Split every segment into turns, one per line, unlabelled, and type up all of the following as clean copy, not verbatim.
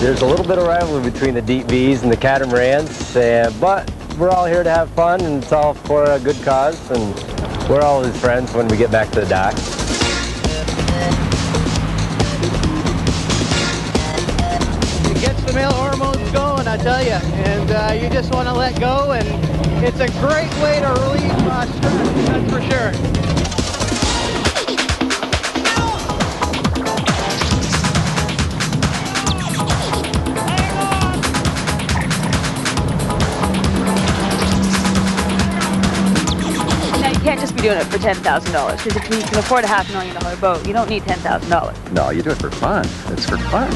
There's a little bit of rivalry between the deep V's and the catamarans, but we're all here to have fun, and it's all for a good cause, and we're always friends when we get back to the dock.
It gets the male hormones going, I tell you, and you just want to let go, and it's a great way to relieve stress, that's for sure.
You can't just be doing it for $10,000, because if you can afford a $500,000 boat, you don't need $10,000.
No, you do it for fun. It's for fun.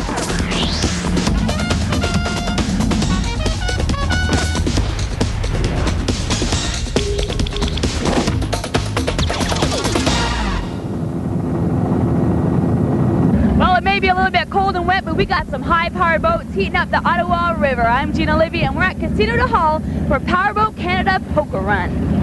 Well, it may be a little bit cold and wet, but we got some high-powered boats heating up the Ottawa River. I'm Gina Olivia, and we're at Casino de Hall for Powerboat Canada Poker Run.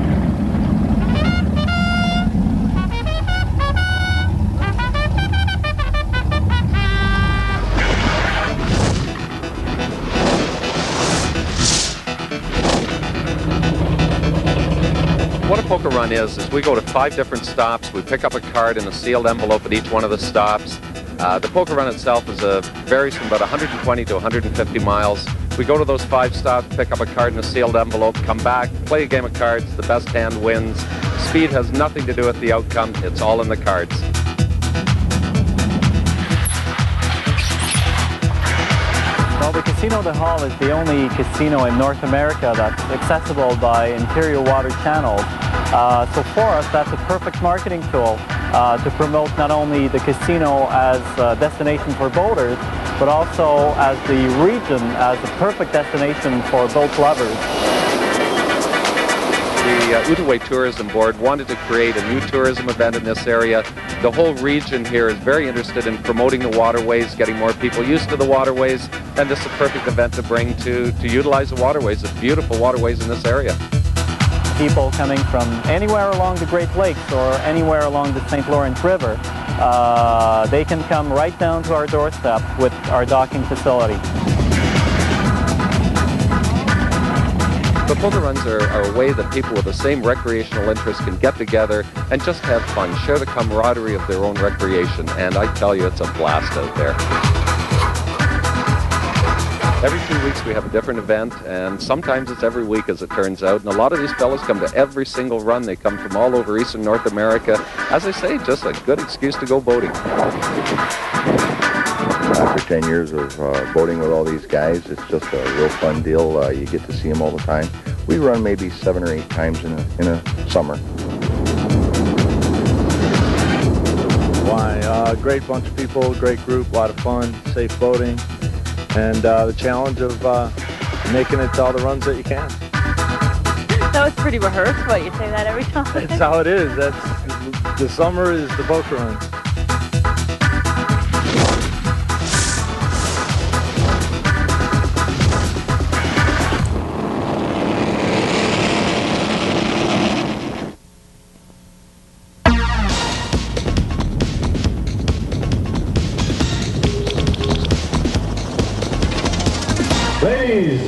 What a poker run is we go to 5 different stops. We pick up a card in a sealed envelope at each one of the stops. The poker run itself varies from about 120 to 150 miles. We go to those 5 stops, pick up a card in a sealed envelope, come back, play a game of cards. The best hand wins. Speed has nothing to do with the outcome. It's all in the cards.
Well, the Casino de Hall is the only casino in North America that's accessible by interior water channels. So for us, that's a perfect marketing tool to promote not only the casino as a destination for boaters, but also as the region as a perfect destination for boat lovers.
The Outaouais Tourism Board wanted to create a new tourism event in this area. The whole region here is very interested in promoting the waterways, getting more people used to the waterways, and this is a perfect event to bring to utilize the waterways, the beautiful waterways in this area.
People coming from anywhere along the Great Lakes or anywhere along the St. Lawrence River, they can come right down to our doorstep with our docking facility.
The poker runs are a way that people with the same recreational interests can get together and just have fun, share the camaraderie of their own recreation, and I tell you, it's a blast out there. Every 2 weeks we have a different event, and sometimes it's every week as it turns out, and a lot of these fellows come to every single run. They come from all over Eastern North America. As I say, just a good excuse to go boating.
After 10 years of boating with all these guys, it's just a real fun deal. You get to see them all the time. We run maybe 7 or 8 times in a summer.
Why? Great bunch of people, great group, a lot of fun, safe boating, and the challenge of making it to all the runs that you can.
That was pretty rehearsed, but you say that every time.
That's how it is. The summer is the poker run.
Ladies,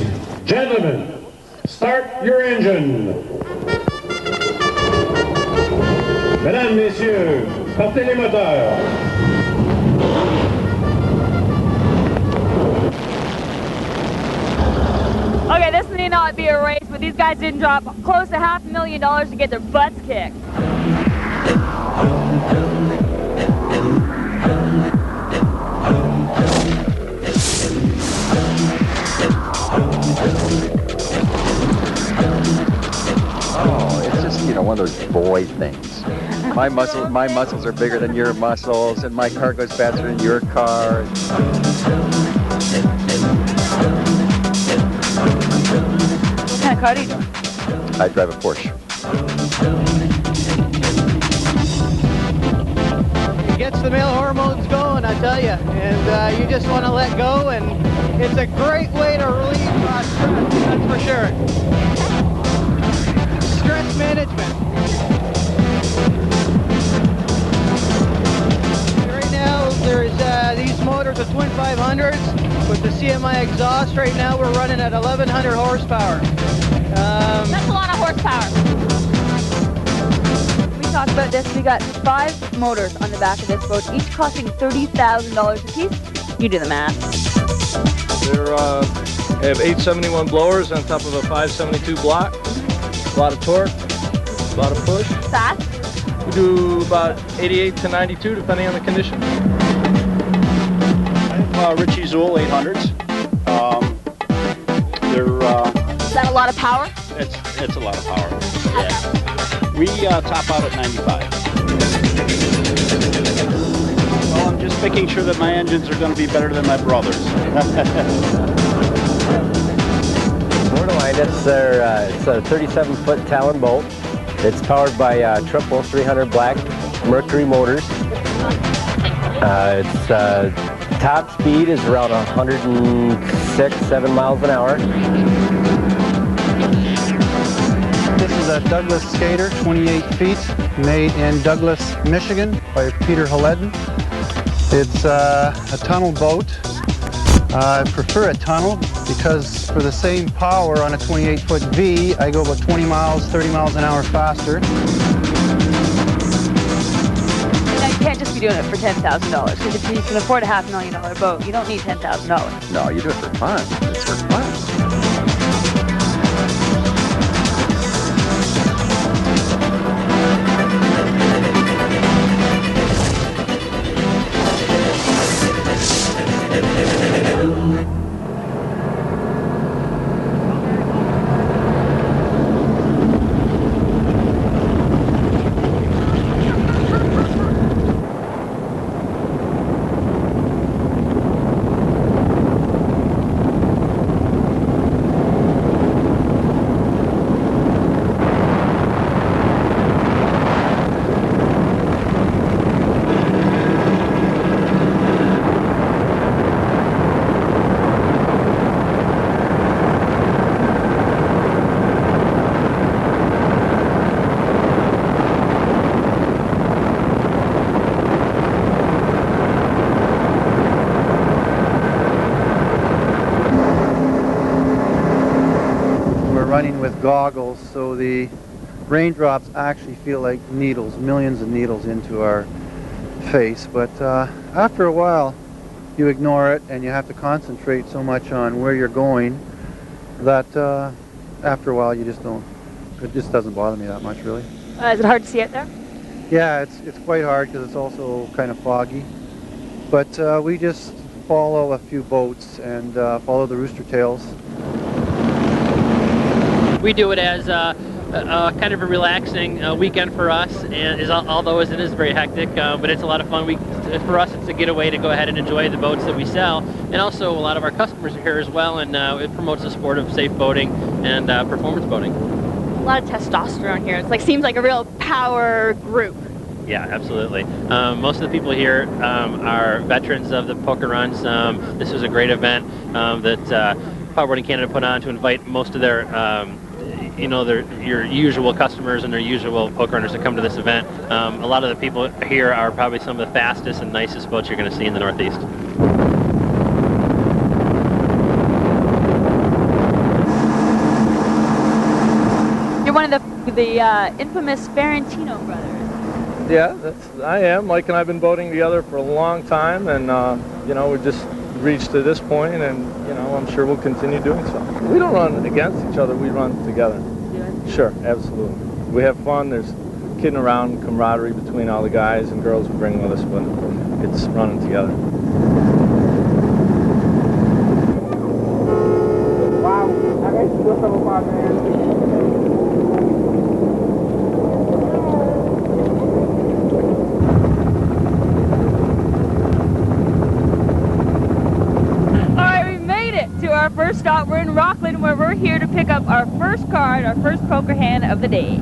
gentlemen, start your engine. Mesdames, Messieurs, partez les moteurs.
Okay, this may not be a race, but these guys didn't drop close to $500,000 to get their butts kicked.
It's just, one of those boy things. My muscles are bigger than your muscles, and my car goes faster than your car.
What kind of car do you drive?
I drive a Porsche.
It gets the male hormones going, I tell you, and you just want to let go, and it's a great way to relieve stress, that's for sure. Stress management. Right now, there's these motors, the Twin 500s. With the CMI exhaust right now, we're running at 1,100 horsepower.
That's a lot of horsepower. We talked about this. We got 5 motors on the back of this boat, each costing $30,000 a piece. You do the math.
They have 871 blowers on top of a 572 block. A lot of torque, a lot of push.
Fast?
We do about 88 to 92 depending on the condition.
I have Ritchie Zool 800s.
Is that a lot of power?
It's a lot of power. Yeah. We top out at 95. Well, I'm just making sure that my engines are going to be better than my brother's.
Borderline, it's a 37-foot Talon boat. It's powered by triple 300 black Mercury motors. Its top speed is around 106-7 miles an hour.
This is a Douglas Skater, 28 feet, made in Douglas, Michigan by Peter Halledin. It's a tunnel boat. I prefer a tunnel because for the same power on a 28-foot V, I go about 20 miles, 30 miles an hour faster.
And you can't just be doing it for $10,000, because if you can afford a $500,000 boat, you don't need $10,000.
No, you do it for fun. It's for fun.
Running with goggles, so the raindrops actually feel like needles, millions of needles into our face. But after a while, you ignore it, and you have to concentrate so much on where you're going that after a while you just don't. It just doesn't bother me that much, really.
Is it hard to see it there?
Yeah, it's quite hard because it's also kind of foggy. But we just follow a few boats and follow the rooster tails.
We do it as kind of a relaxing weekend for us, and although it is very hectic, but it's a lot of fun. For us, it's a getaway to go ahead and enjoy the boats that we sell, and also a lot of our customers are here as well, and it promotes the sport of safe boating and performance boating.
A lot of testosterone here. It's seems like a real power group.
Yeah, absolutely. Most of the people here are veterans of the poker runs. This was a great event that Powerboating Canada put on to invite most of their your usual customers and their usual poker runners to come to this event. A lot of the people here are probably some of the fastest and nicest boats you're going to see in the Northeast.
You're one of the infamous Ferrantino brothers.
Yeah, I am. Mike and I have been boating together for a long time, and we just reached to this point, and I'm sure we'll continue doing so. We don't run against each other, we run together.
Yeah.
Sure, absolutely. We have fun, there's kidding around, camaraderie between all the guys and girls we bring with us, but it's running together.
Wow, I guess you do something about man.
Our first stop, we're in Rockland, where we're here to pick up our first card, our first poker hand of the day.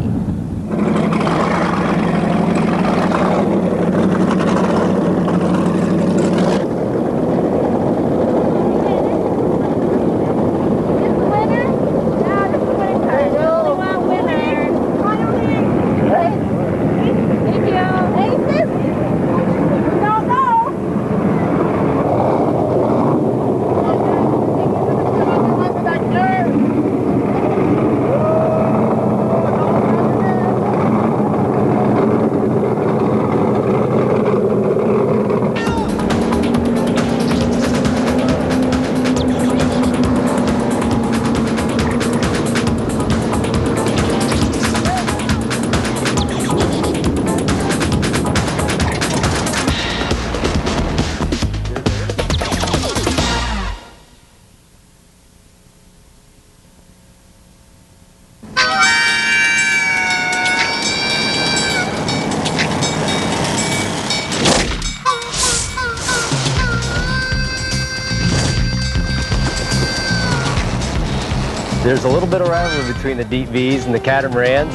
There's a little bit of rivalry between the deep V's and the catamarans,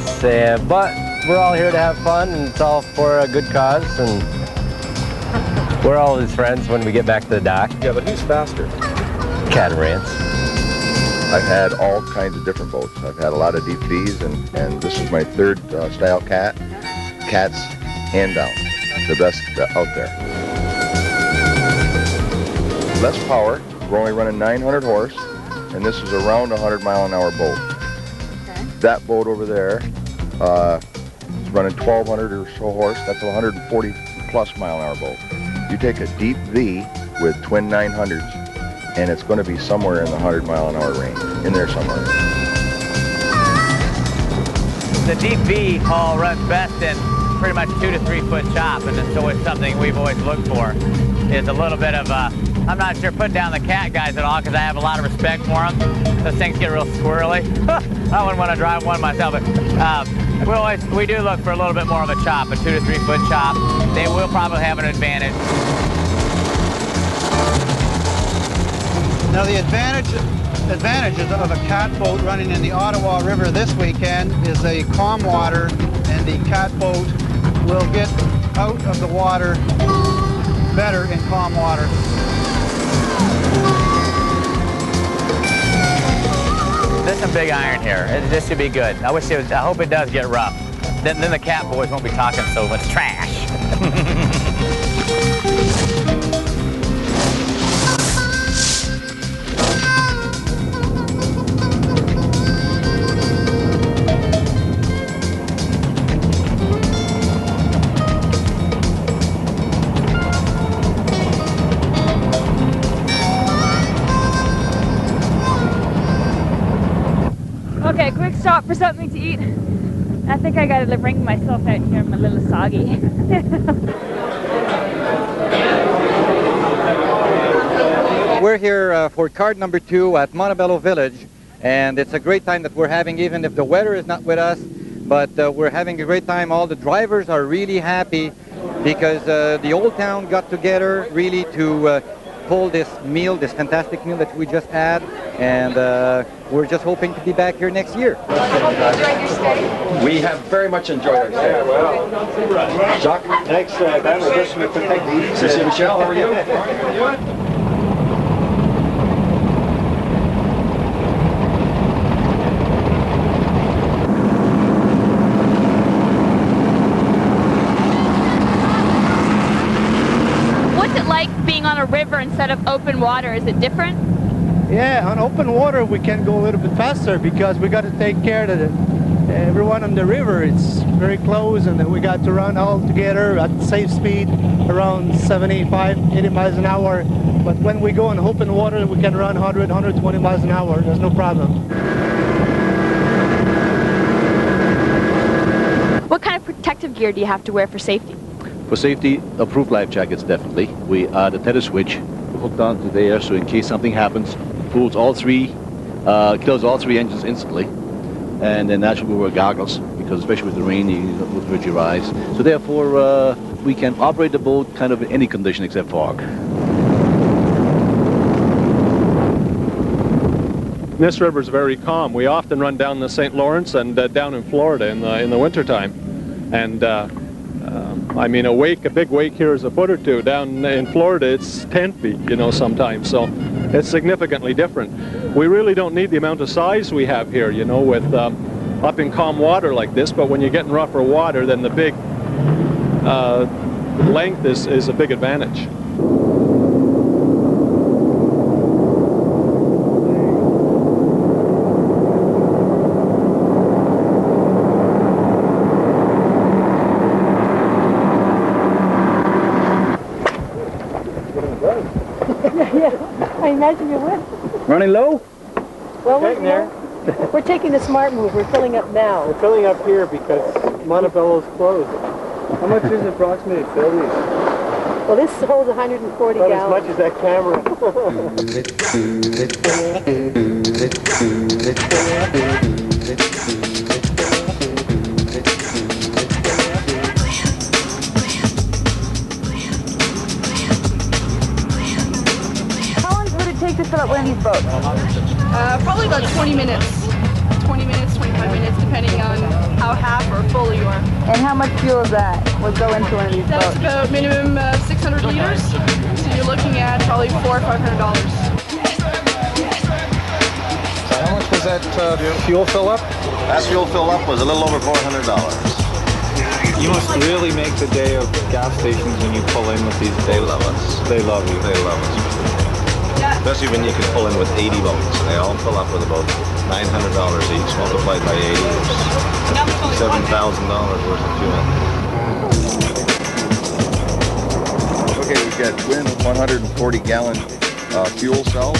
but we're all here to have fun, and it's all for a good cause, and we're always friends when we get back to the dock.
Yeah, but who's faster?
Catamarans.
I've had all kinds of different boats. I've had a lot of deep V's, and this is my third style cat. Cats, hand down, the best out there. Less power. We're only running 900 horse, and this is around 100-mile-an-hour boat.
Okay.
That boat over there is running 1,200 or so horse. That's a 140-plus mile-an-hour boat. You take a deep V with twin 900s, and it's going to be somewhere in the 100-mile-an-hour range, in there somewhere.
The deep V hull runs best in pretty much 2 to 3 foot chop, and it's always something we've always looked for. Is a little bit of I'm not sure putting down the cat guys at all, because I have a lot of respect for them. Those things get real squirrely. I wouldn't want to drive one myself, but we do look for a little bit more of a chop, a 2 to 3 foot chop. They will probably have an advantage.
Now the advantages of a cat boat running in the Ottawa River this weekend is a calm water, and the cat boat will get out of the water better in calm water.
There's some big iron here. This should be good. I hope it does get rough. Then the cat boys won't be talking so much trash.
Okay, quick stop for something to eat. I think I gotta wring myself out here. I'm a little soggy.
We're here for card number 2 at Montebello Village, and it's a great time that we're having, even if the weather is not with us, but we're having a great time. All the drivers are really happy because the old town got together really to pull this meal, this fantastic meal that we just had, and we're just hoping to be back here next year.
I hope you enjoyed your stay.
We have very much enjoyed our stay. Jacques?
Thanks, Ben. I guess we can take the easy.
Ceci Michel, how are you?
On a river instead of open water, is it different?
Yeah, on open water we can go a little bit faster because we got to take care of everyone on the river. It's very close, and we got to run all together at safe speed around 75, 80 miles an hour. But when we go on open water, we can run 100, 120 miles an hour. There's no problem.
What kind of protective gear do you have to wear for safety?
For safety, approved life jackets, definitely. We add a tether switch hooked onto there, so in case something happens, it pulls all 3, kills all 3 engines instantly. And then naturally we wear goggles, because especially with the rain, you will hurt your eyes. So therefore, we can operate the boat kind of in any condition except fog.
This river is very calm. We often run down the St. Lawrence and down in Florida in the wintertime. And I mean, a big wake here is a foot or 2. Down in Florida, it's 10 feet, sometimes. So it's significantly different. We really don't need the amount of size we have here, with up in calm water like this. But when you get in rougher water, then the big length is a big advantage.
I imagine you would.
Running low?
Well, we're taking the smart move. We're filling up now.
We're filling up here because Montebello's closed. How much is approximately fill these?
Well, this holds 140 gallons.
As much as that camera.
How long would it take to fill up one of these boats?
Probably about 20 minutes. 20 minutes, 25 minutes, depending on how half or full you are.
And how much fuel is that? Would go into one of these
That's
boats?
about minimum 600 liters. So you're looking at probably $400 or $500.
So how much was that fuel fill up?
That fuel fill up was a little over $400.
You must really make the day of gas stations when you pull in with these.
They love us.
They love you.
They love us. Especially when you can pull in with 80 boats. They all fill up with about $900 each, multiplied by 80 is $7,000 worth of fuel.
Okay, we've got twin 140-gallon fuel cells.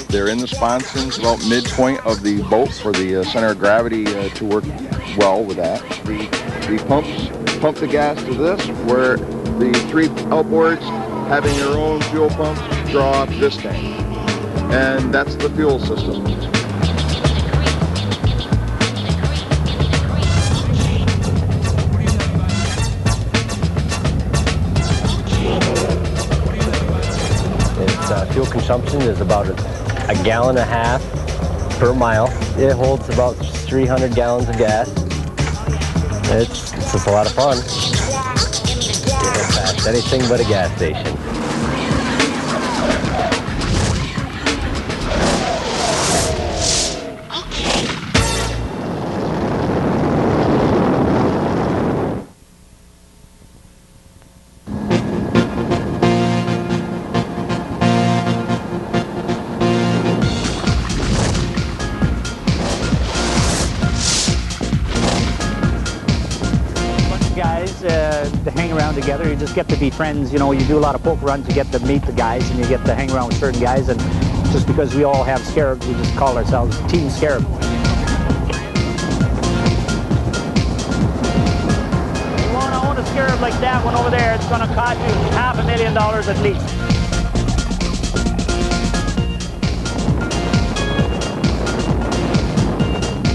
They're in the sponsons about midpoint of the boat for the center of gravity to work well with that. The pumps pump the gas to this, where the three outboards having their own fuel pumps draw up this tank. And that's the fuel system.
Its fuel consumption is about a gallon and a half per mile. It holds about 300 gallons of gas. It's just a lot of fun. You don't pass anything but a gas station.
To hang around together, you just get to be friends. You know, you do a lot of poker runs, you get to meet the guys, and you get to hang around with certain guys. And just because we all have scarabs, we just call ourselves Team Scarab. You want to own a scarab like that one over there, it's going to cost you $500,000 at least.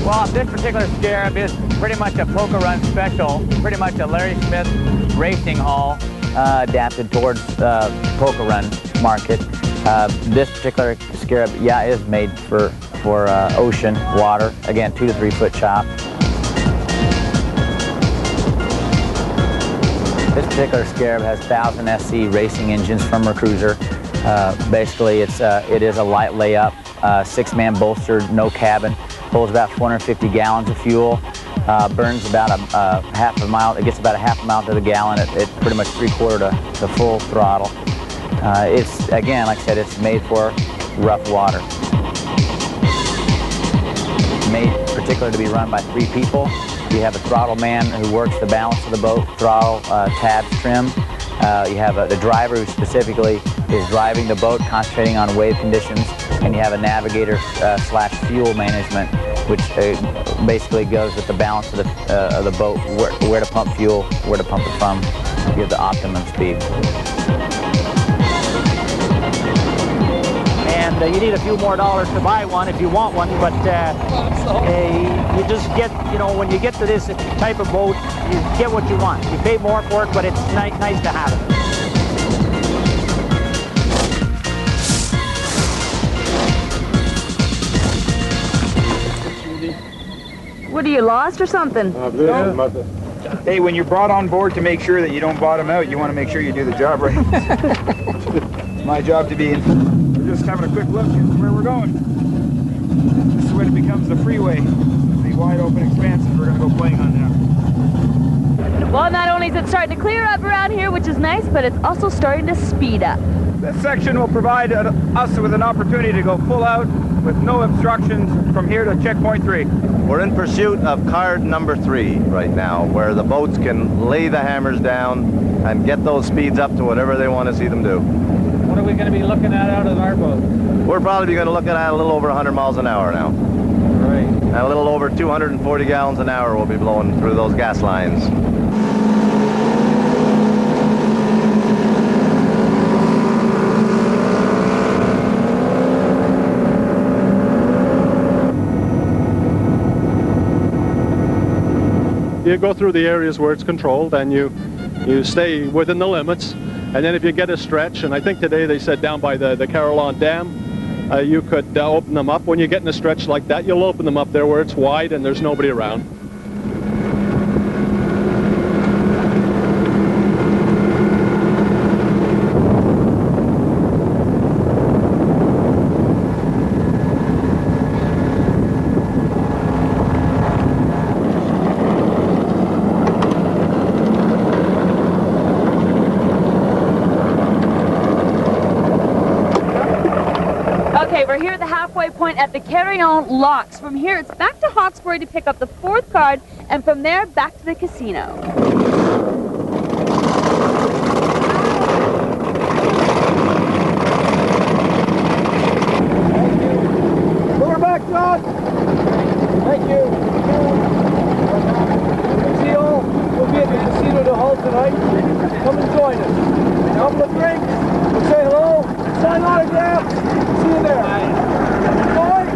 Well, this particular scarab is pretty much a poker run special, pretty much a Larry Smith racing hull adapted towards poker run market. This particular scarab, yeah, is made for ocean water. Again, 2 to 3 foot chop. This particular scarab has 1000 SC racing engines from her cruiser. Basically, it is a light layup, 6-man bolstered, no cabin. Holds about 450 gallons of fuel. Burns about a half a mile. It gets about a half a mile to the gallon. It's pretty much 3/4 to full throttle. It's, again, like I said, it's made for rough water. Made particularly to be run by 3 people. You have a throttle man who works the balance of the boat, throttle, tabs, trim. You have the driver who specifically is driving the boat, concentrating on wave conditions, and you have a navigator slash fuel management, which basically goes with the balance of the boat, where to pump fuel, where to pump it from, to give the optimum speed.
And you need a few more dollars to buy one if you want one, but you just get, you know, when you get to this type of boat, you get what you want. You pay more for it, but it's nice to have it.
What, are you lost or something?
Hey, when you're brought on board to make sure that you don't bottom out, you want to make sure you do the job right. It's my job to be in. We're just having a quick look at where we're going. This is when it becomes the freeway. The wide open expanses we're going to go playing on now.
Well, not only is it starting to clear up around here, which is nice, but it's also starting to speed up.
This section will provide us with an opportunity to go full out with no obstructions from here to checkpoint 3.
We're in pursuit of card number 3 right now, where the boats can lay the hammers down and get those speeds up to whatever they want to see them do.
What are we going to be looking at out of our boat?
We're probably going to look at a little over 100 miles an hour now.
Right.
And a little over 240 gallons an hour will be blowing through those gas lines.
You go through the areas where it's controlled and you stay within the limits. And then if you get a stretch, and I think today they said down by the Carillon Dam, you could open them up. When you get in a stretch like that, you'll open them up there where it's wide and there's nobody around.
Okay, we're here at the halfway point at the Carillon Locks. From here, it's back to Hawkesbury to pick up the 4th card, and from there, back to the casino.
We're back, John. Thank you. See you all. We'll be at the casino to Hull tonight. Come and join us. A couple of drinks. We'll say hello. Sign autographs. See you there. Bye.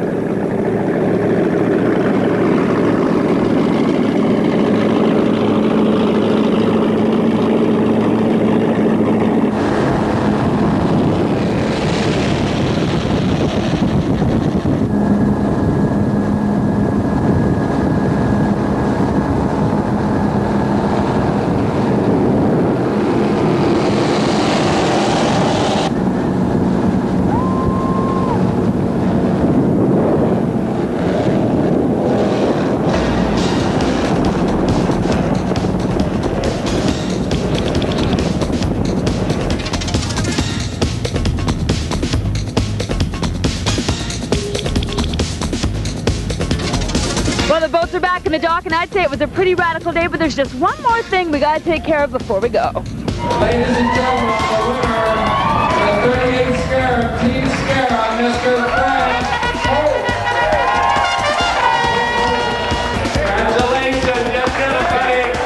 Well, the boats are back in the dock, and I'd say it was a pretty radical day, but there's just one more thing we gotta take care of before we go.
Ladies and gentlemen, the winner, the 38 Scarab, Team Scarab, Mr. Frank. Congratulations, just get it, buddy.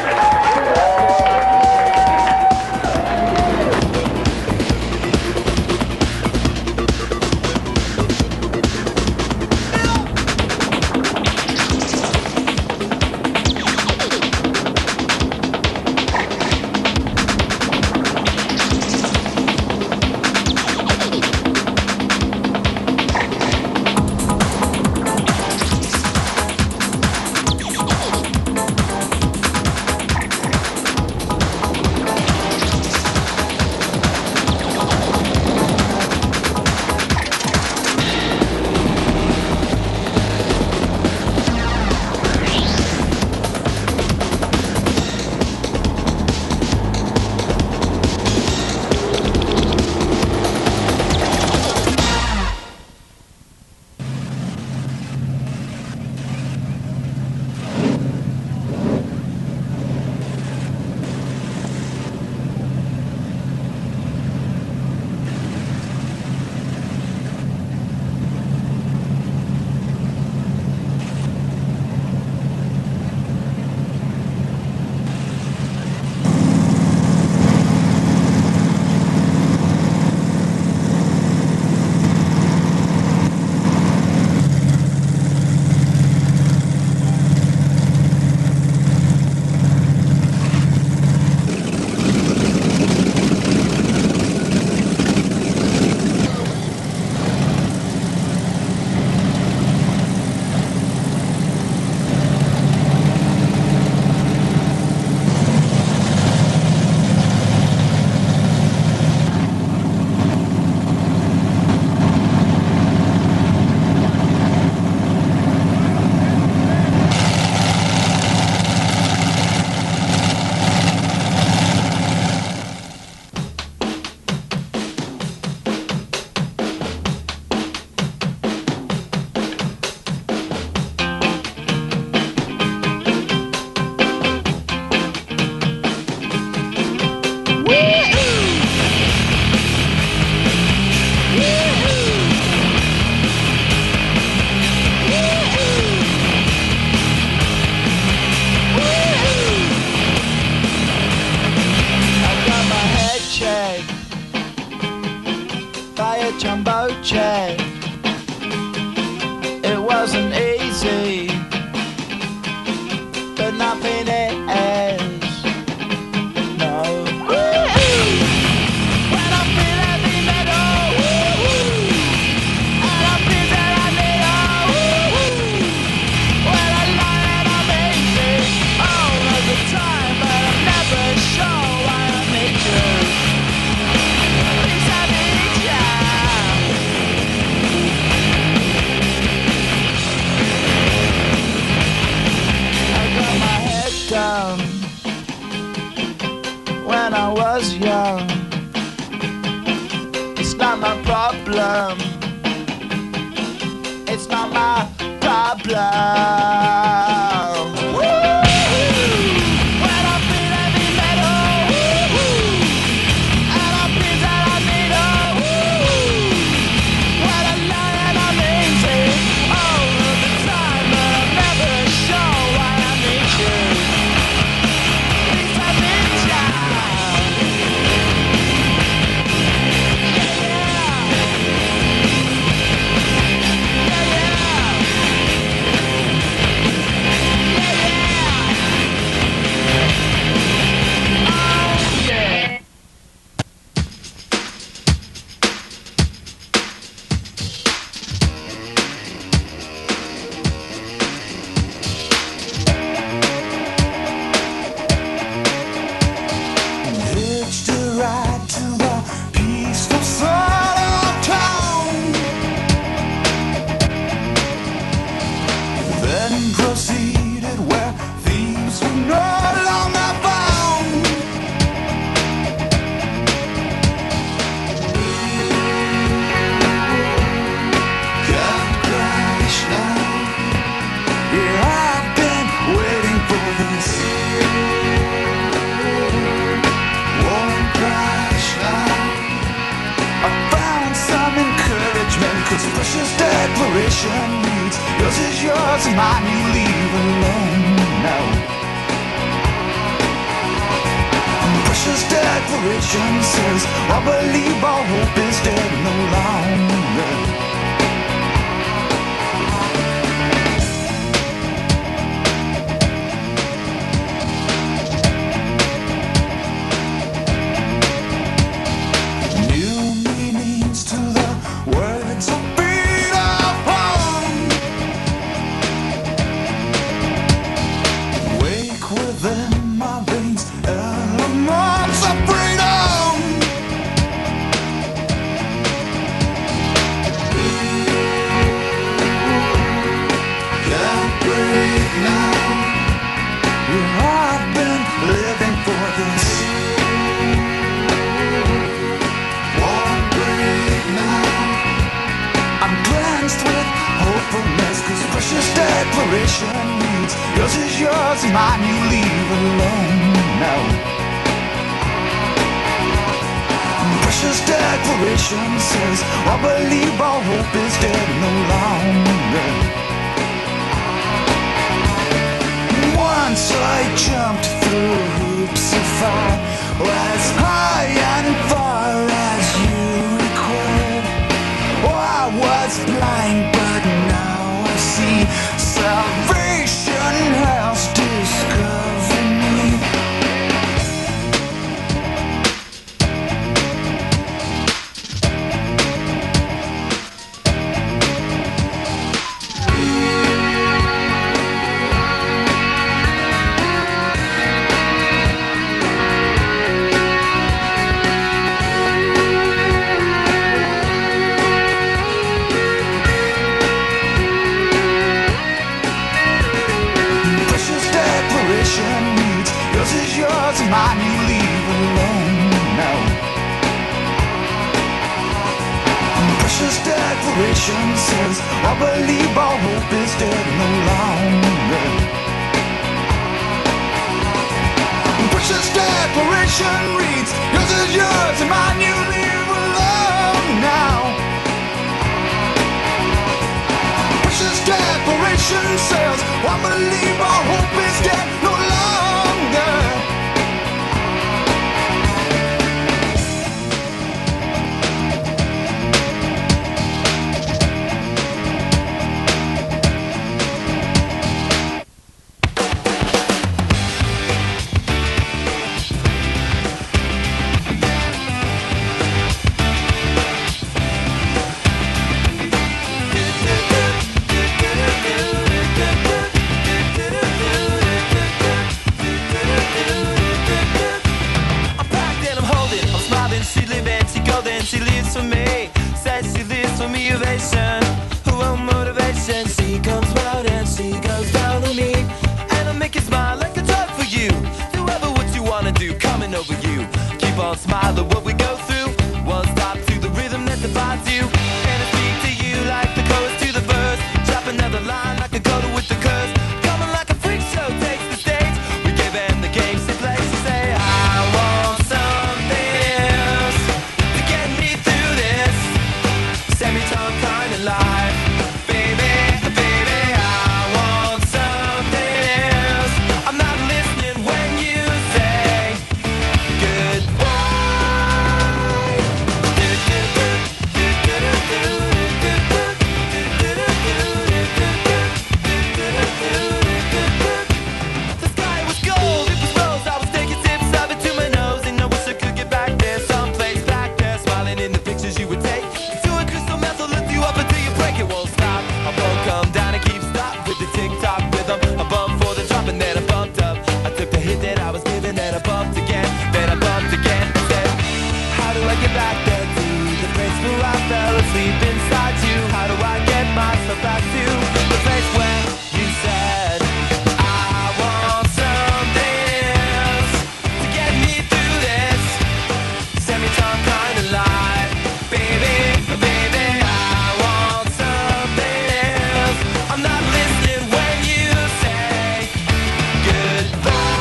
jumbo jet. It wasn't easy, but nothing is. No. When I feel heavy metal, I when I was young. It's not my problem. It's not my problem. When I feel heavy metal, and I feel that I need when I lie and I'm easy all of the time, but I'm never sure why I need you. Please let me down. Hitched a ride to the peaceful side of town, then proceeded where thieves were no longer found. Can't crash now. Yeah, I've been waiting for this. Won't crash now. I found some encouragement, 'cause precious declaration reads, yours is yours and mine you leave alone now. Precious declaration says, I believe all hope is dead no longer. New meanings to the words I beat upon. Wake within my veins elements of freedom. Can't breathe now. Yeah, I've been living for this. Won't breathe now. I'm cleansed with hopefulness, 'cause precious declaration means yours is yours and mine you leave alone now. Precious declaration says, I believe all hope is dead no longer. Once I jumped through hoops of fire, as high and far as you required. Oh, I was blind, but now I see salvation has discovered me. Precious declaration means yours is yours and mine you leave alone now. Precious declaration says, I believe all hope is dead no longer. Precious declaration reads, yours is yours and mine you leave alone now. Precious declaration says, I believe our hope is dead no longer. She lives for me, says she lives for me, ovation. Who won't motivation? She comes round and she goes down on me, and I'll make you smile like a drug for you. Do ever what you wanna do, coming over you. you. Keep on smiling what we go through. One stop to the rhythm that defines you. And I speak to you like the chorus to the verse. Drop another line like a coda with the curse. Coming like a freak show takes the stage. We give them the games to play. So say I want something else to get me through this semi-tone kind of life. Baby, baby, I want something else. I'm not listening when you say goodbye. The sky was gold, it was rose. I was taking sips of it to my nose, and I wish I could get back there, someplace back there, smiling in the pictures you would take. To a crystal method, lift you up until you break. It won't stop. I won't come down and keep stop with the tick-tock rhythm. I bumped for the drop and then I bumped up. I took the hit that I was given, then I bumped again, then I bumped again. I said, how do I get back there to the place where I fell asleep inside you? How do I get myself back to the place where you said I want something else to get me through this semi-tone kind of life? Baby, baby, I want something else. I'm not listening when you say goodbye.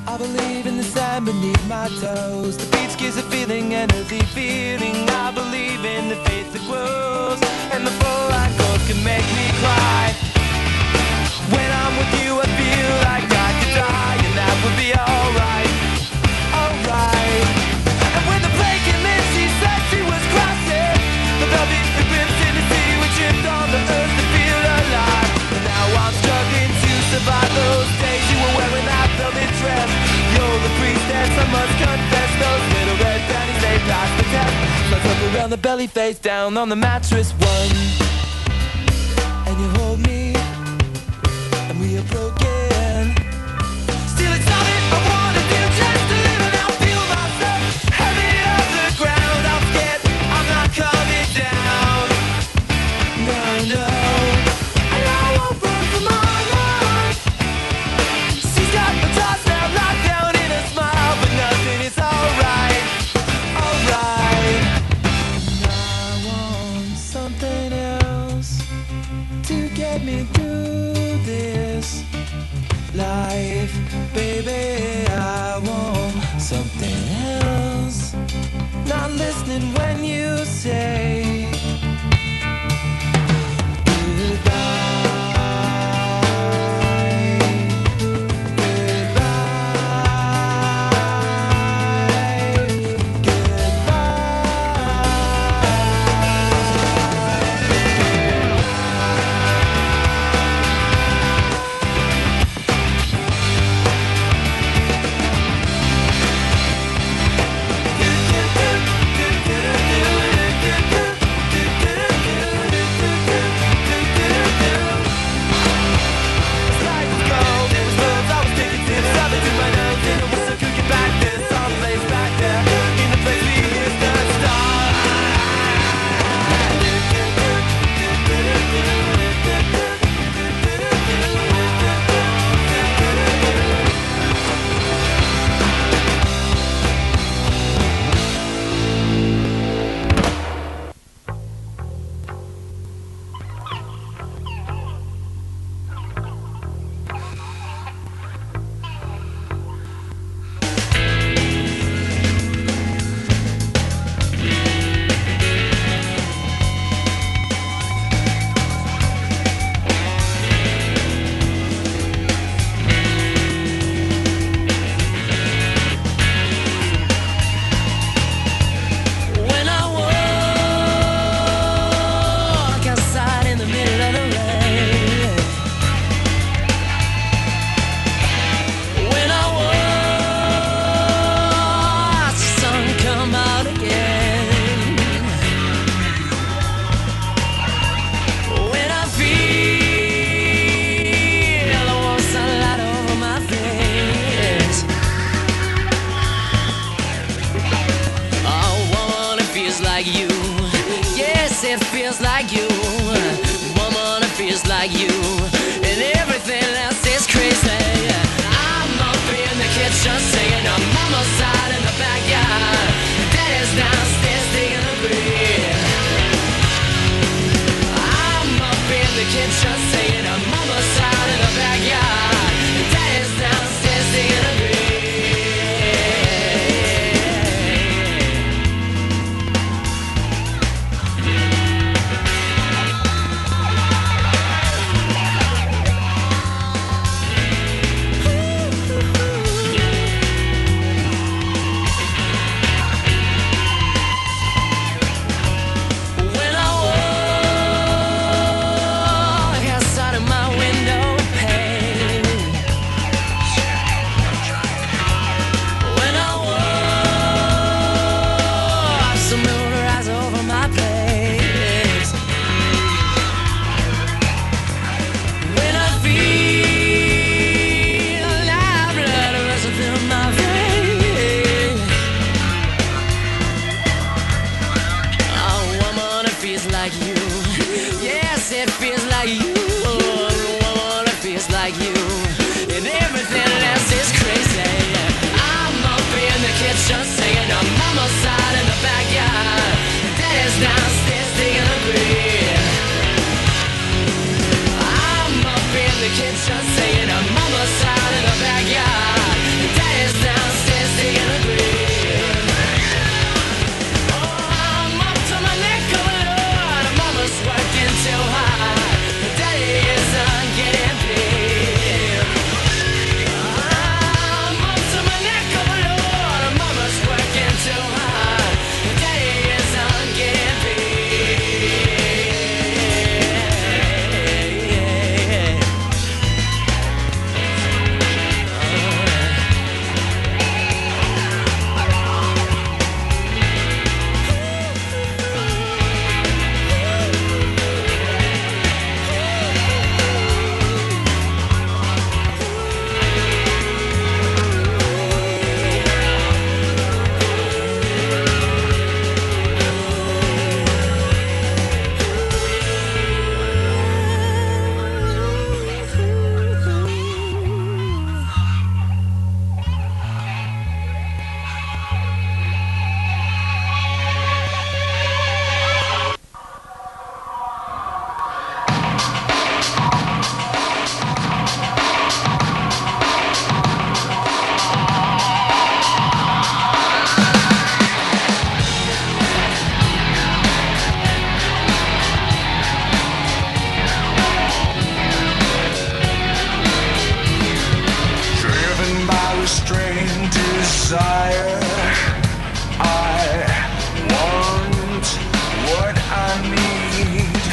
I believe in the sand beneath my toes. The beach gives a feeling, energy feeling. I believe in the faith that grows, and the full line goals can make me cry. When I'm with you, I feel like I could die, and that would be alright, alright. And when the plane came in, she said she was crossing the velvet ribbons in the sea. We tripped on the earth to feel alive. And now I'm struggling to survive those days you were wearing that velvet dress. You're the priestess, I must confess. Those little red panties, they passed the test. So I took around the belly, face down on the mattress one, and you hold me, and we are broken. Still it's all that I wanna do, just to live and I'll feel myself heavy off the ground. I'm scared I'm not coming down. No, no. And I won't run from my life. She's got the toss now locked down in a smile, but nothing is alright, alright. I want something else to get me through this life. Baby, I want something else. Not listening when you say
it feels like you. Woman, it feels like you. And everything else is crazy. I'm up in the kitchen sink.
desire. I want what I need.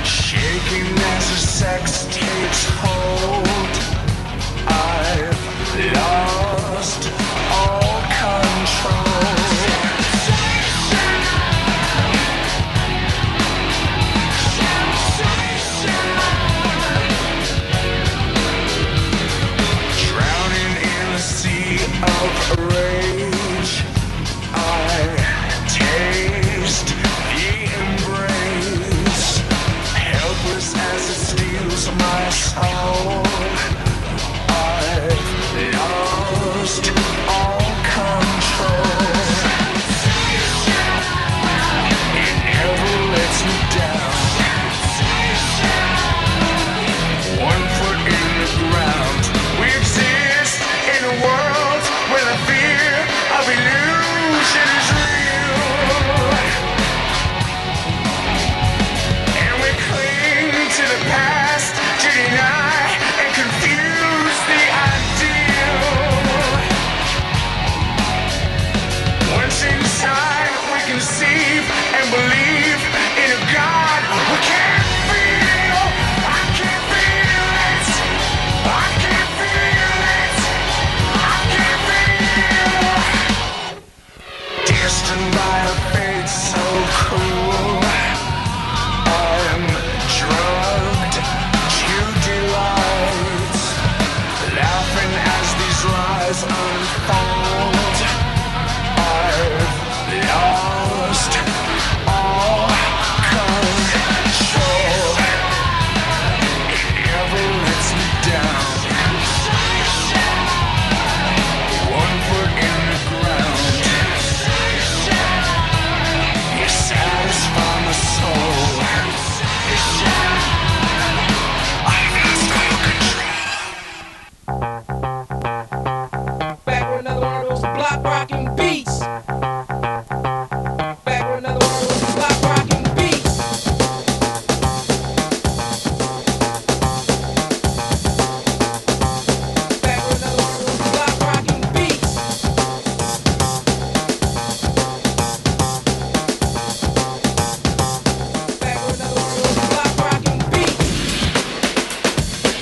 Shaking as the sex takes hold. I've lost all control. Drowning in the sea of rage, I taste the embrace, helpless as it steals my soul. I've lost all control. It never lets me down. One foot in the ground. We exist in a world where the fear of illusion is real. And we cling to the past to deny and confuse the ideal. Once inside, we conceive and believe in a God we can't feel. I can't feel it. I can't feel it. I can't feel. Destined by a fate so cruel, I'm drugged to delight, laughing as these lies unfold. I've lost all control. It never lets me down. One foot in the ground. You satisfy my soul. I've lost all control.
Back with another one of those block rocking beats. Back with another one of those block rocking beats. Back with another one of those block rocking beats. Back with another one of those block rocking beats. Back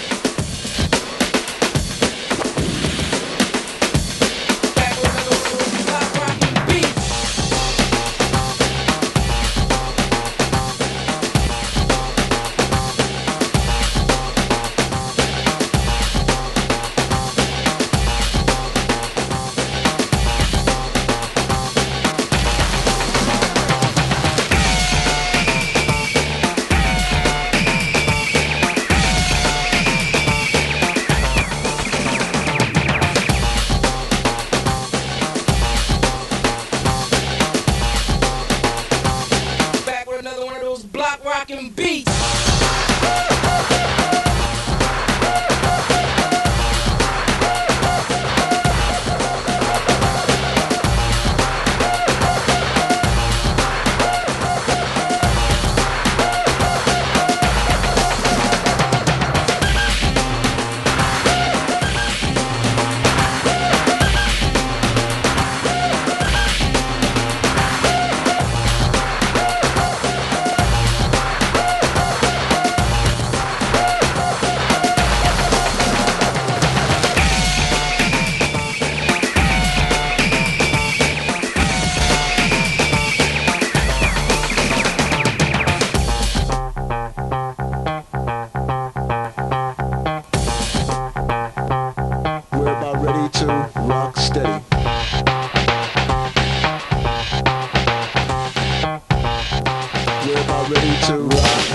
with another one of those block rocking beats. Back with another one of those block rocking beats.
We're about ready to rock steady. We're about ready to rock steady.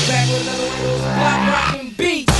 Back with another one of those block rocking beats.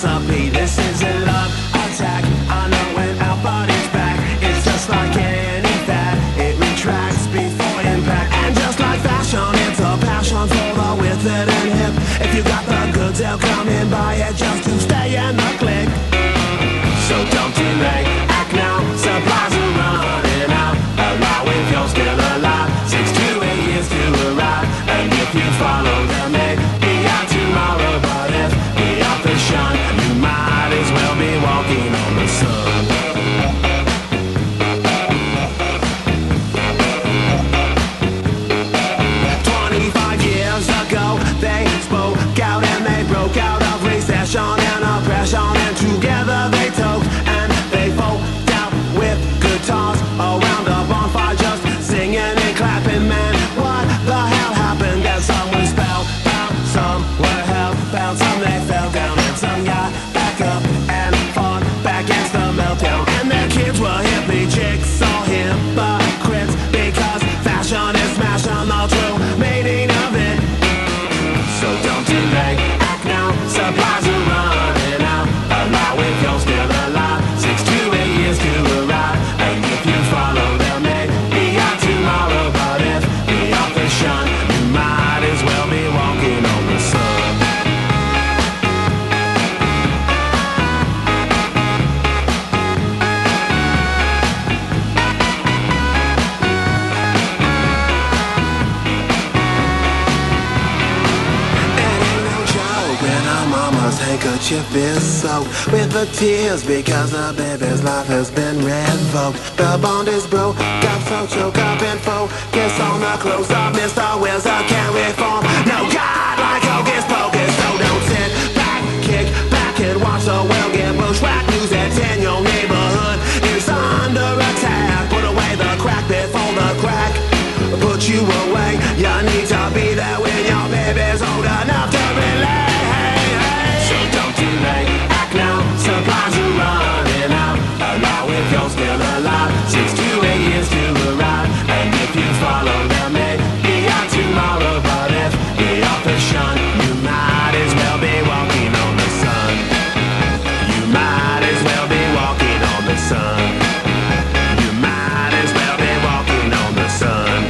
recipe. This is a love attack. I know when our body's back, it's just like any fad. It retracts before impact. And just like fashion, it's a passion for the withered and hip. If you got the goods, they'll come and buy it just to stay in the clique. So don't delay, act now, supplies are running out. Allow if you're still alive, 6 to 8 years to arrive. And if you follow them, maybe out tomorrow. But if the author's shun, you might as well be walking on the sun. They spoke out and they broke out of recession and oppression, and together they talked and they folk out with guitars around a bonfire, just singing and clapping. Man, what the hell happened? That some were spellbound, some were hellbound, some they fell down, and some got back up and fought back against the meltdown. And their kids were hippie chicks or hypocrites, because fashion is smashing the true meaning of it. So don't delay, act now, supplies are running out. Allow if you're still alive, 6 to 8 years to arrive. And if you follow them, maybe out tomorrow. But if the author's shun, you might as well be walking on the sun. Handkerchief is soaked with the tears because the baby's life has been revoked. The bond is broke, got so choked up and focus on the close up. Mr. Wizard can't reform. No God like Hocus Pocus. So don't sit back, kick back and watch the world get bushwhacked. News that's in your neighborhood is under attack. Put away the crack before the crack put you away. You need to be there when your baby's old enough to relate. Act now, supplies are running out. Allow if you're still alive, 6 to 8 years to arrive. And if you follow them, maybe out tomorrow. But if the author's shun, you might as well be walking on the sun. You might as well be walking on the sun. You might as well be walking on the sun.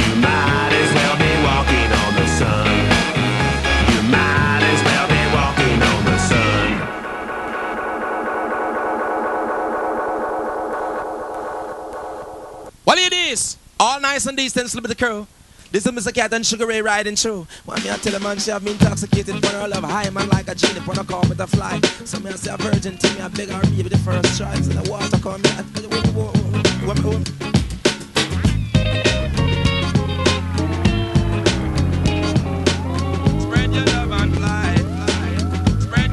You might as well be walking on the sun. You might as well be walking on the sun.
Well, it is all nice and decent, slip of the crew. This is Mr. Cat and Sugar Ray riding through. Want me I tell a man she have me intoxicated, but her love high man like a genie, when I call with a fly. So me I say a virgin to me, I beg her baby the first tries in the water come me. Spread your love and fly, fly. Spread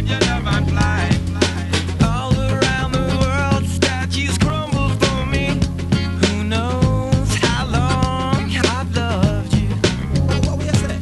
your love and fly. All around the world, statues crumble for me. Who knows how long I've loved you? What we say?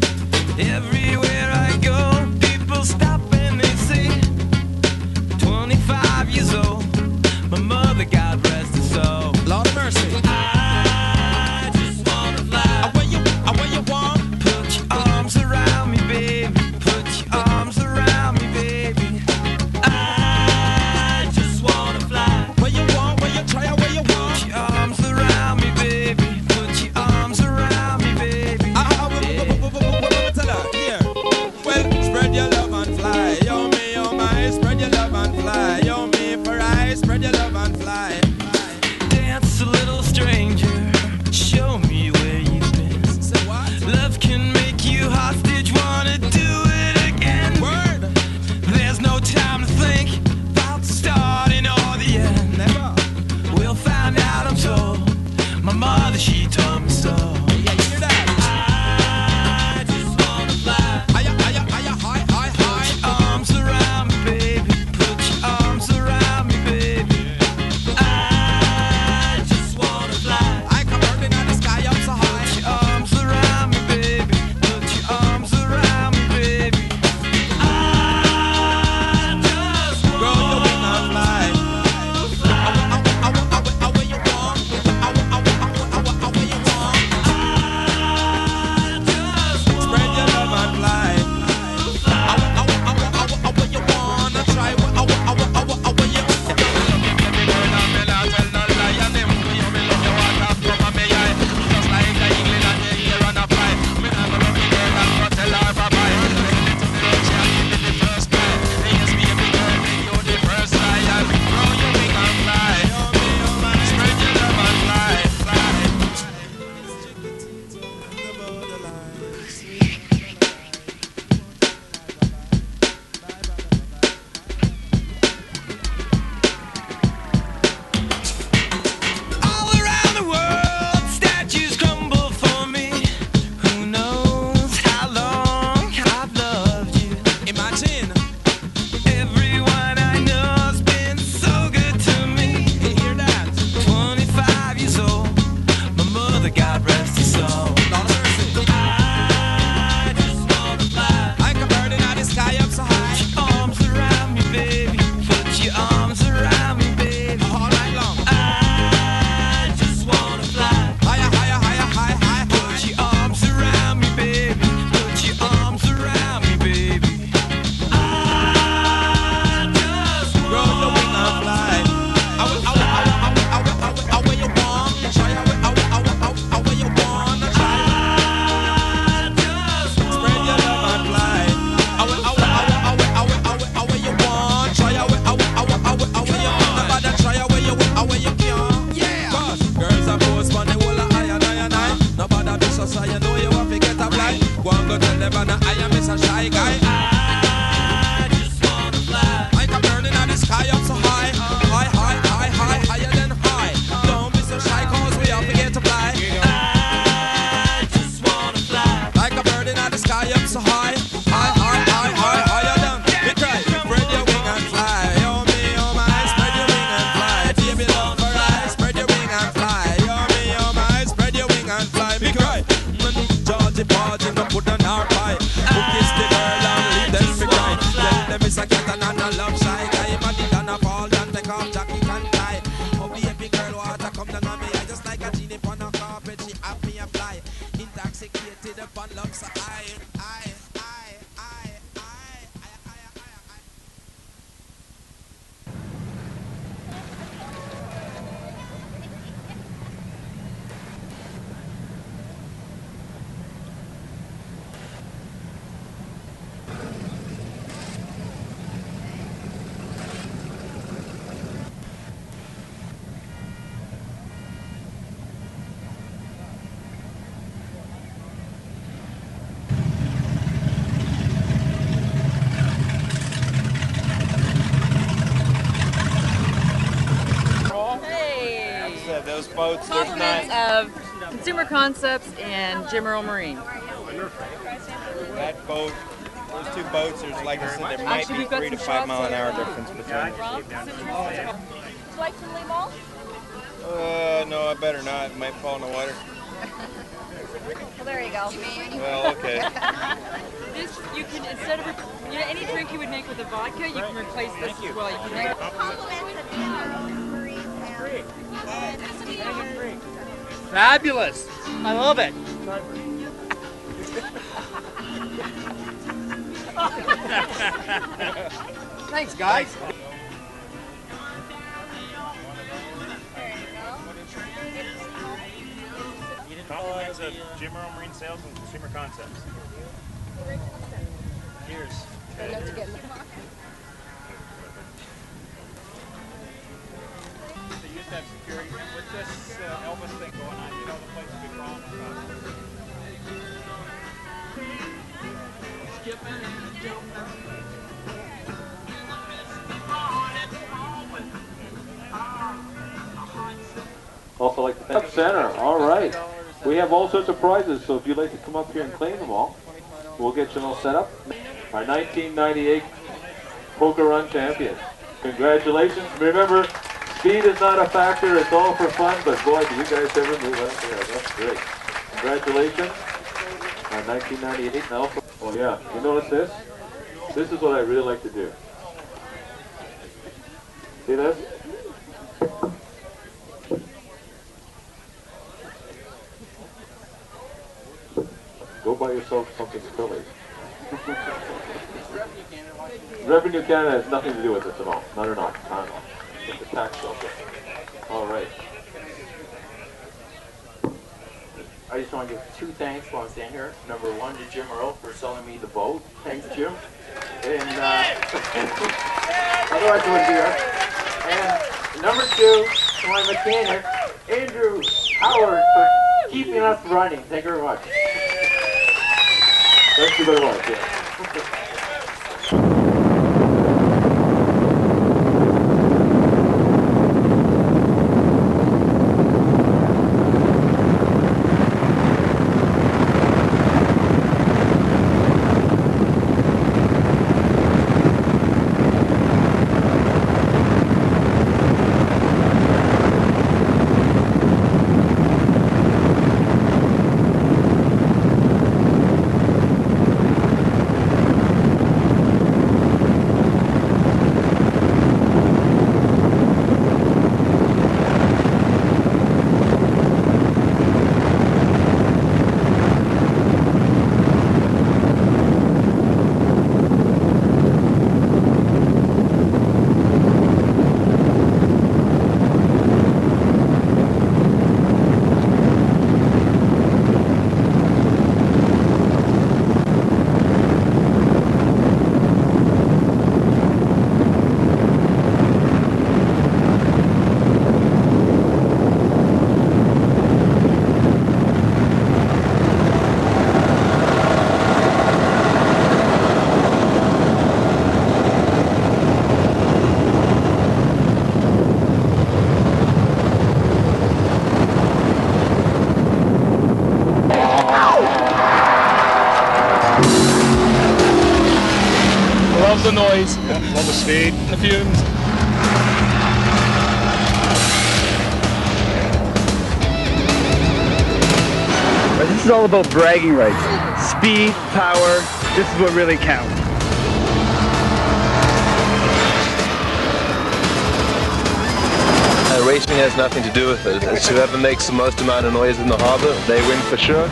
a love shy guy. But he done a fall down, take off jacket and tie. Oh, baby girl, water come down on me. I just like a genie on a carpet, she have me a fly. Intoxicated upon love, so I.
Those boats, there's
Compliments
not.
of Consumer Concepts and Jim Earl Marine.
That boat, those two boats, there's like I said, there might be 3 to 5 mile an hour difference between them.
Would you like some limon?
No, I better not. It might fall in the water.
Well, there you go.
Well, okay.
This, you can, instead of, any drink you would make with a vodka, you can replace this as well. You can make
Fabulous. I love it. Thanks, guys.
Compliments of Jim Earl Marine Sales and Consumer Concepts. Cheers.
They used
to have security. With this Elvis thing going on, you know the place will be crawling on top. Skipping and jumping.
Also like to thank Center. All right. We have all sorts of prizes, so if you'd like to come up here and claim them all, we'll get you all set up. Our 1998 Poker Run champion. Congratulations. Remember, speed is not a factor. It's all for fun, but boy, do you guys ever move out there. That's great. Congratulations on 1998. Now, oh yeah, you notice this? This is what I really like to do. See this? Go buy yourself something silly. Revenue Canada has nothing to do with this at all. Not at all. Not at all. It's a tax shelter. All right.
I just want to give 2 thanks while I'm standing here. Number 1 to Jim Earl for selling me the boat. Thanks, Jim. And otherwise I wouldn't be here. And number 2 to my mechanic, Andrew Howard, for keeping us running. Thank you very much.
Thank you very much. Yeah.
Love the noise.
Yeah, love the speed.
The fumes.
This is all about bragging rights. Speed, power, this is what really counts.
Pricing has nothing to do with it. It's whoever makes the most amount of noise in the harbor, they win for sure.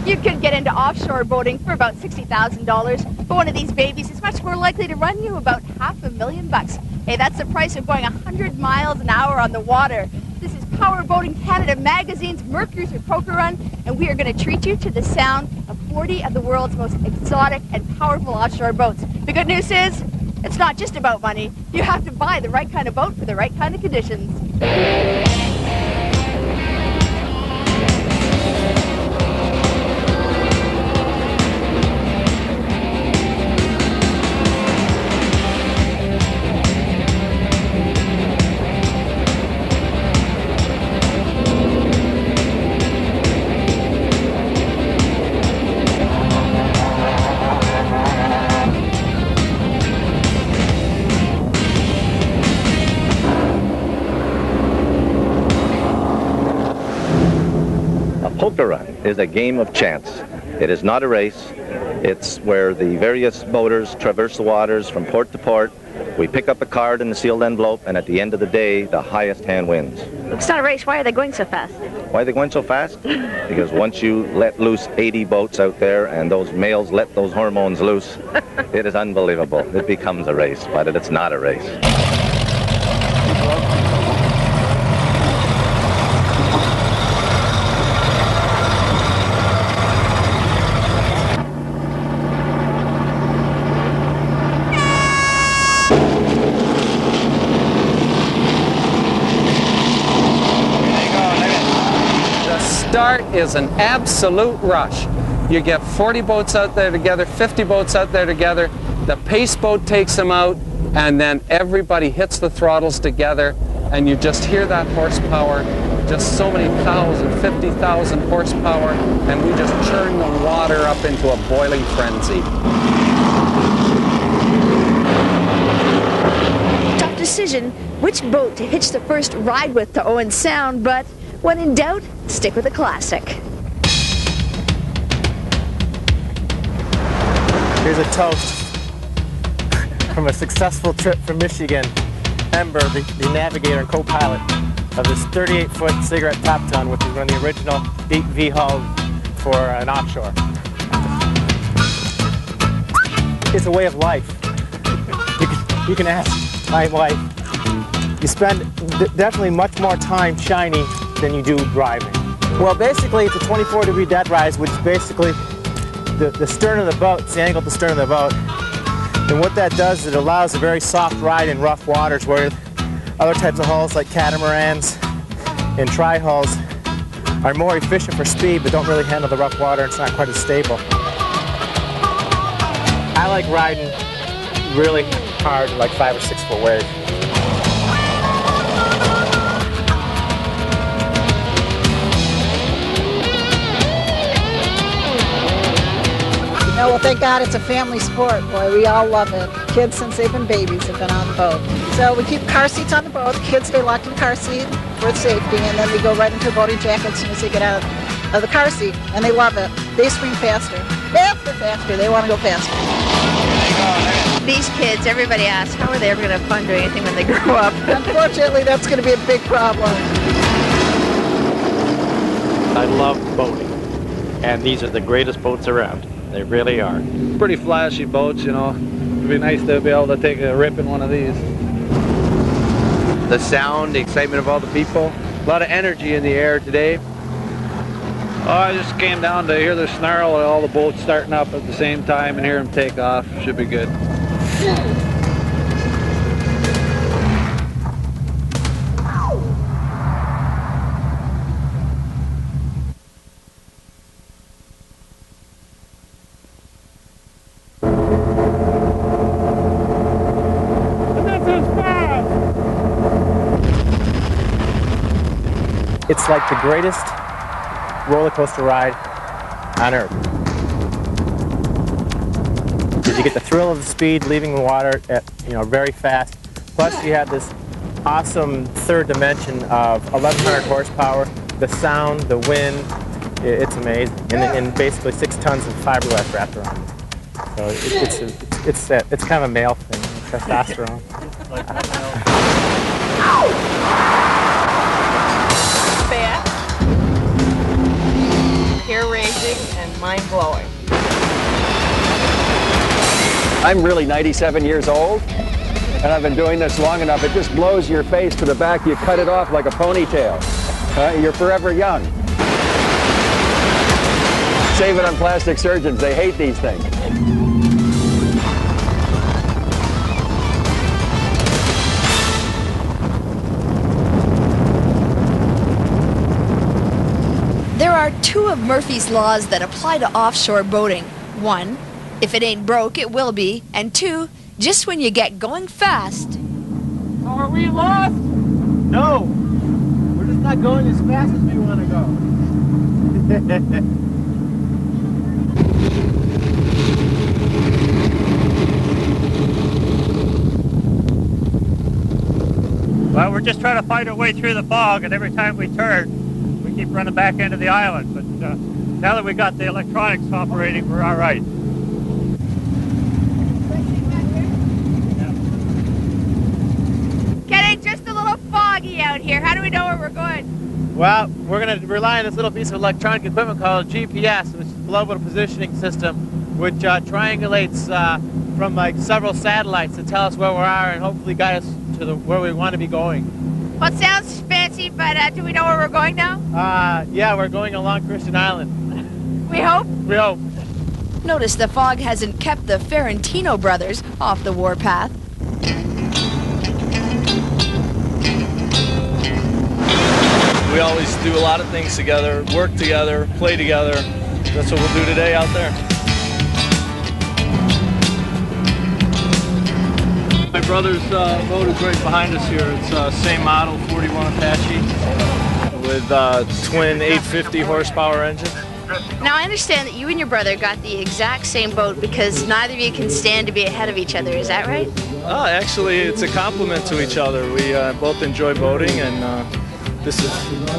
You could get into offshore boating for about $60,000, but one of these babies is much more likely to run you about $500,000. Hey, that's the price of going 100 miles an hour on the water. This is Power Boating Canada Magazine's Mercury Poker Run, and we are going to treat you to the sound of 40 of the world's most exotic and powerful offshore boats. The good news is, it's not just about money. You have to buy the right kind of boat for the right kind of conditions.
Poker Run is a game of chance. It is not a race. It's where the various boaters traverse the waters from port to port. We pick up a card in a sealed envelope, and at the end of the day, the highest hand wins.
It's not a race. Why are they going so fast?
Why are they going so fast? Because once you let loose 80 boats out there and those males let those hormones loose, it is unbelievable. It becomes a race, but it's not a race.
Start is an absolute rush. You get 40 boats out there together, 50 boats out there together, the pace boat takes them out, and then everybody hits the throttles together, and you just hear that horsepower, just so many 50,000 horsepower, and we just churn the water up into a boiling frenzy.
Tough decision which boat to hitch the first ride with to Owen Sound, but when in doubt, stick with a classic.
Here's a toast from a successful trip from Michigan. Ember, the navigator and co-pilot of this 38-foot cigarette top ton, which is one of the original deep V hulls for an offshore. It's a way of life. You can ask my wife. You spend definitely much more time shiny than you do driving. Well, basically, it's a 24-degree dead rise, which is basically the stern of the boat. It's the angle of the stern of the boat. And what that does is it allows a very soft ride in rough waters, where other types of hulls like catamarans and tri-hulls are more efficient for speed, but don't really handle the rough water, and it's not quite as stable. I like riding really hard, like 5 or 6 foot waves.
No, well, thank God it's a family sport. Boy, we all love it. Kids, since they've been babies, have been on the boat. So we keep car seats on the boat. Kids stay locked in the car seat for safety, and then we go right into a boating jacket as soon as they get out of the car seat, and they love it. They scream faster. Faster, faster. They want to go faster.
These kids, everybody asks, how are they ever going to have fun doing anything when they grow up?
Unfortunately, that's going to be a big problem.
I love boating, and these are the greatest boats around. They really are.
Pretty flashy boats, you know. It'd be nice to be able to take a rip in one of these.
The sound, the excitement of all the people. A lot of energy in the air today.
Oh, I just came down to hear the snarl of all the boats starting up at the same time and hear them take off. Should be good.
It's like the greatest roller coaster ride on earth. You get the thrill of the speed leaving the water at, very fast. Plus you have this awesome third dimension of 1,100 horsepower, the sound, the wind, it's amazing. And basically 6 tons of fiberglass wrapped around it. So it's kind of a male thing, testosterone.
mind-blowing.
I'm really 97 years old, and I've been doing this long enough. It just blows your face to the back. You cut it off like a ponytail. You're forever young. Save it on plastic surgeons. They hate these things.
There are two of Murphy's laws that apply to offshore boating. One, if it ain't broke, it will be. And two, just when you get going fast.
So are we lost? No. We're just not going as fast as we want to go.
Well, we're just trying to find our way through the fog, and every time we turn, we keep running back into the island. But now that we got the electronics operating, we're all right.
Getting just a little foggy out here. How do we know where we're going?
Well, we're going to rely on this little piece of electronic equipment called GPS, which is a global positioning system, which triangulates from like several satellites to tell us where we are and hopefully guide us to where we want to be going.
Well, it sounds fancy, but do we know where we're going now?
Yeah, we're going along Christian Island.
We hope?
We hope.
Notice the fog hasn't kept the Ferrantino brothers off the warpath.
We always do a lot of things together, work together, play together. That's what we'll do today out there. My brother's boat is right behind us here. It's same model, 41 Apache, with twin 850 horsepower engine.
Now, I understand that you and your brother got the exact same boat because neither of you can stand to be ahead of each other. Is that right?
Actually, it's a compliment to each other. We both enjoy boating, and this is,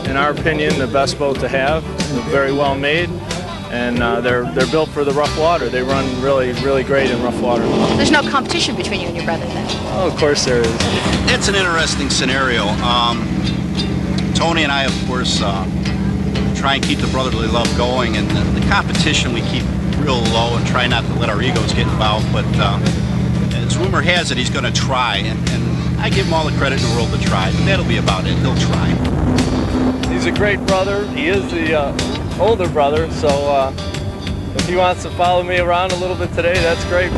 in our opinion, the best boat to have. They're very well made, and they're built for the rough water. They run really, really great in rough water.
There's no competition between you and your brother then?
Oh, of course there is.
It's an interesting scenario. Tony and I, of course, try and keep the brotherly love going, and the competition we keep real low and try not to let our egos get involved. But as rumor has it, he's going to try, and I give him all the credit in the world to try. That'll be about it. He'll try.
He's a great brother. He is the older brother, so if he wants to follow me around a little bit today, that's great.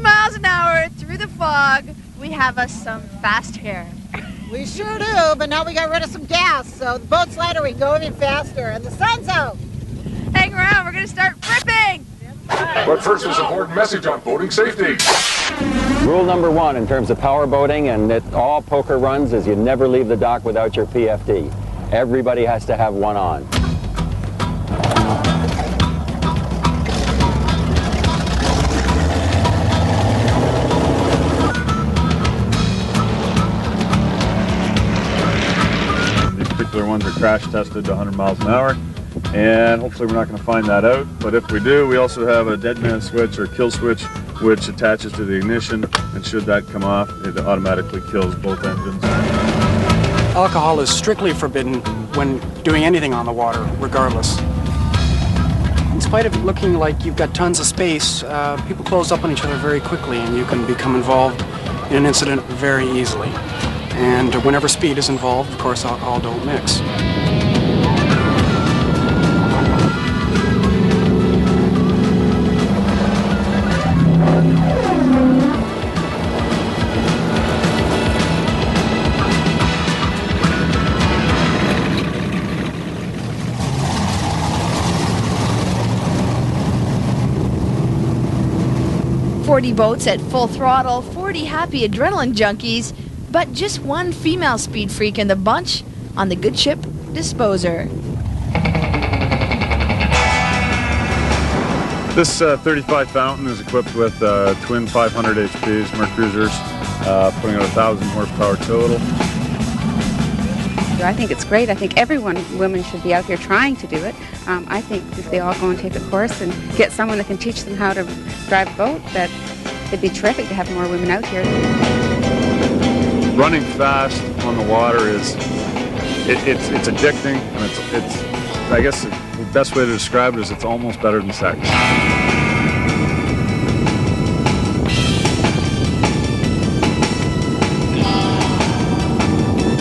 Miles an hour through the fog. We have us some fast hair.
We sure do, but now we got rid of some gas, so the boat's lighter, we can go even faster, and the sun's out.
Hang around, we're gonna start ripping.
But first, there's an important message on boating safety.
Rule number one in terms of power boating and all poker runs is you never leave the dock without your PFD. Everybody has to have one on.
Particular ones are crash tested to 100 miles an hour, and hopefully we're not going to find that out, but if we do, we also have a dead man switch or kill switch which attaches to the ignition, and should that come off, it automatically kills both engines.
Alcohol is strictly forbidden when doing anything on the water, regardless. In spite of it looking like you've got tons of space, people close up on each other very quickly, and you can become involved in an incident very easily. And whenever speed is involved, of course, alcohol don't mix.
"40 boats at full throttle, 40 happy adrenaline junkies, but just one female speed freak in the bunch on the good ship Disposer."
This 35 Fountain is equipped with twin 500 HPs, Mercruisers, putting out 1,000 horsepower total.
do. I think it's great. I think women should be out here trying to do it. I think if they all go and take a course and get someone that can teach them how to drive a boat, that it'd be terrific to have more women out here.
Running fast on the water is, it's addicting, and it's I guess the best way to describe it is it's almost better than sex.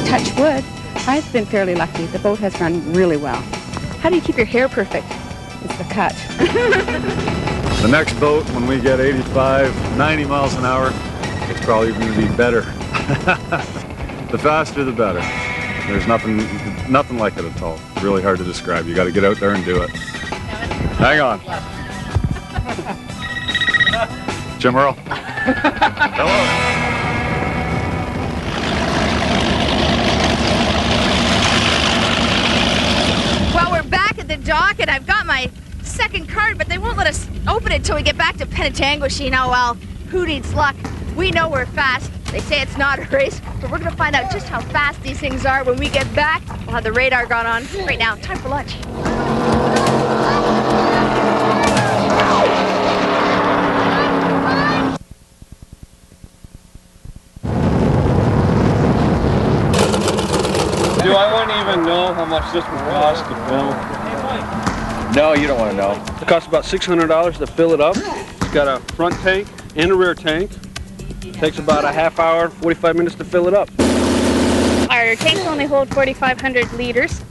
Touch wood, I've been fairly lucky. The boat has run really well. How do you keep your hair perfect? It's the cut.
The next boat, when we get 85, 90 miles an hour, it's probably going to be better. The faster, the better. There's nothing like it at all. It's really hard to describe. You got to get out there and do it. Hang on. Jim Earl. Hello.
Well, we're back at the dock, and I've got my second card, but they won't let us open it till we get back to Penetanguishene. Oh, well, who needs luck? We know we're fast. They say it's not a race, but we're going to find out just how fast these things are when we get back. We'll have the radar gone on. Right now, time for lunch.
Do I want to even know how much this will cost to fill?
No, you don't want to know.
It costs about $600 to fill it up. It's got a front tank and a rear tank. Takes about a half hour, 45 minutes to fill it up.
Our tanks only hold 4,500 liters.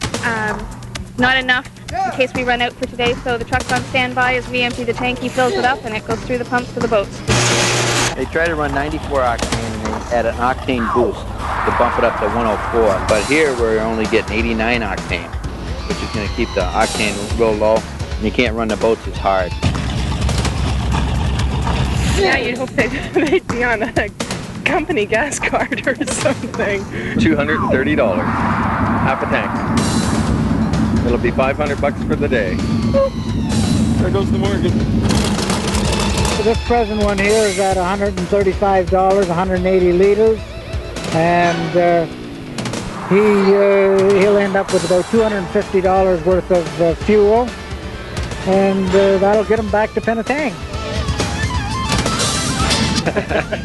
Not enough in case we run out for today, so the truck's on standby. As we empty the tank, he fills it up and it goes through the pumps to the boats.
They try to run 94 octane and they add an octane boost to bump it up to 104. But here we're only getting 89 octane, which is going to keep the octane real low, and you can't run the boats as hard.
Yeah, you'd hope they'd be on a company gas card or something.
$230, half a tank. It'll be $500 for the day.
There goes the mortgage.
This present one here is at $135, 180 liters, and he'll end up with about $250 worth of fuel, and that'll get him back to Penetang.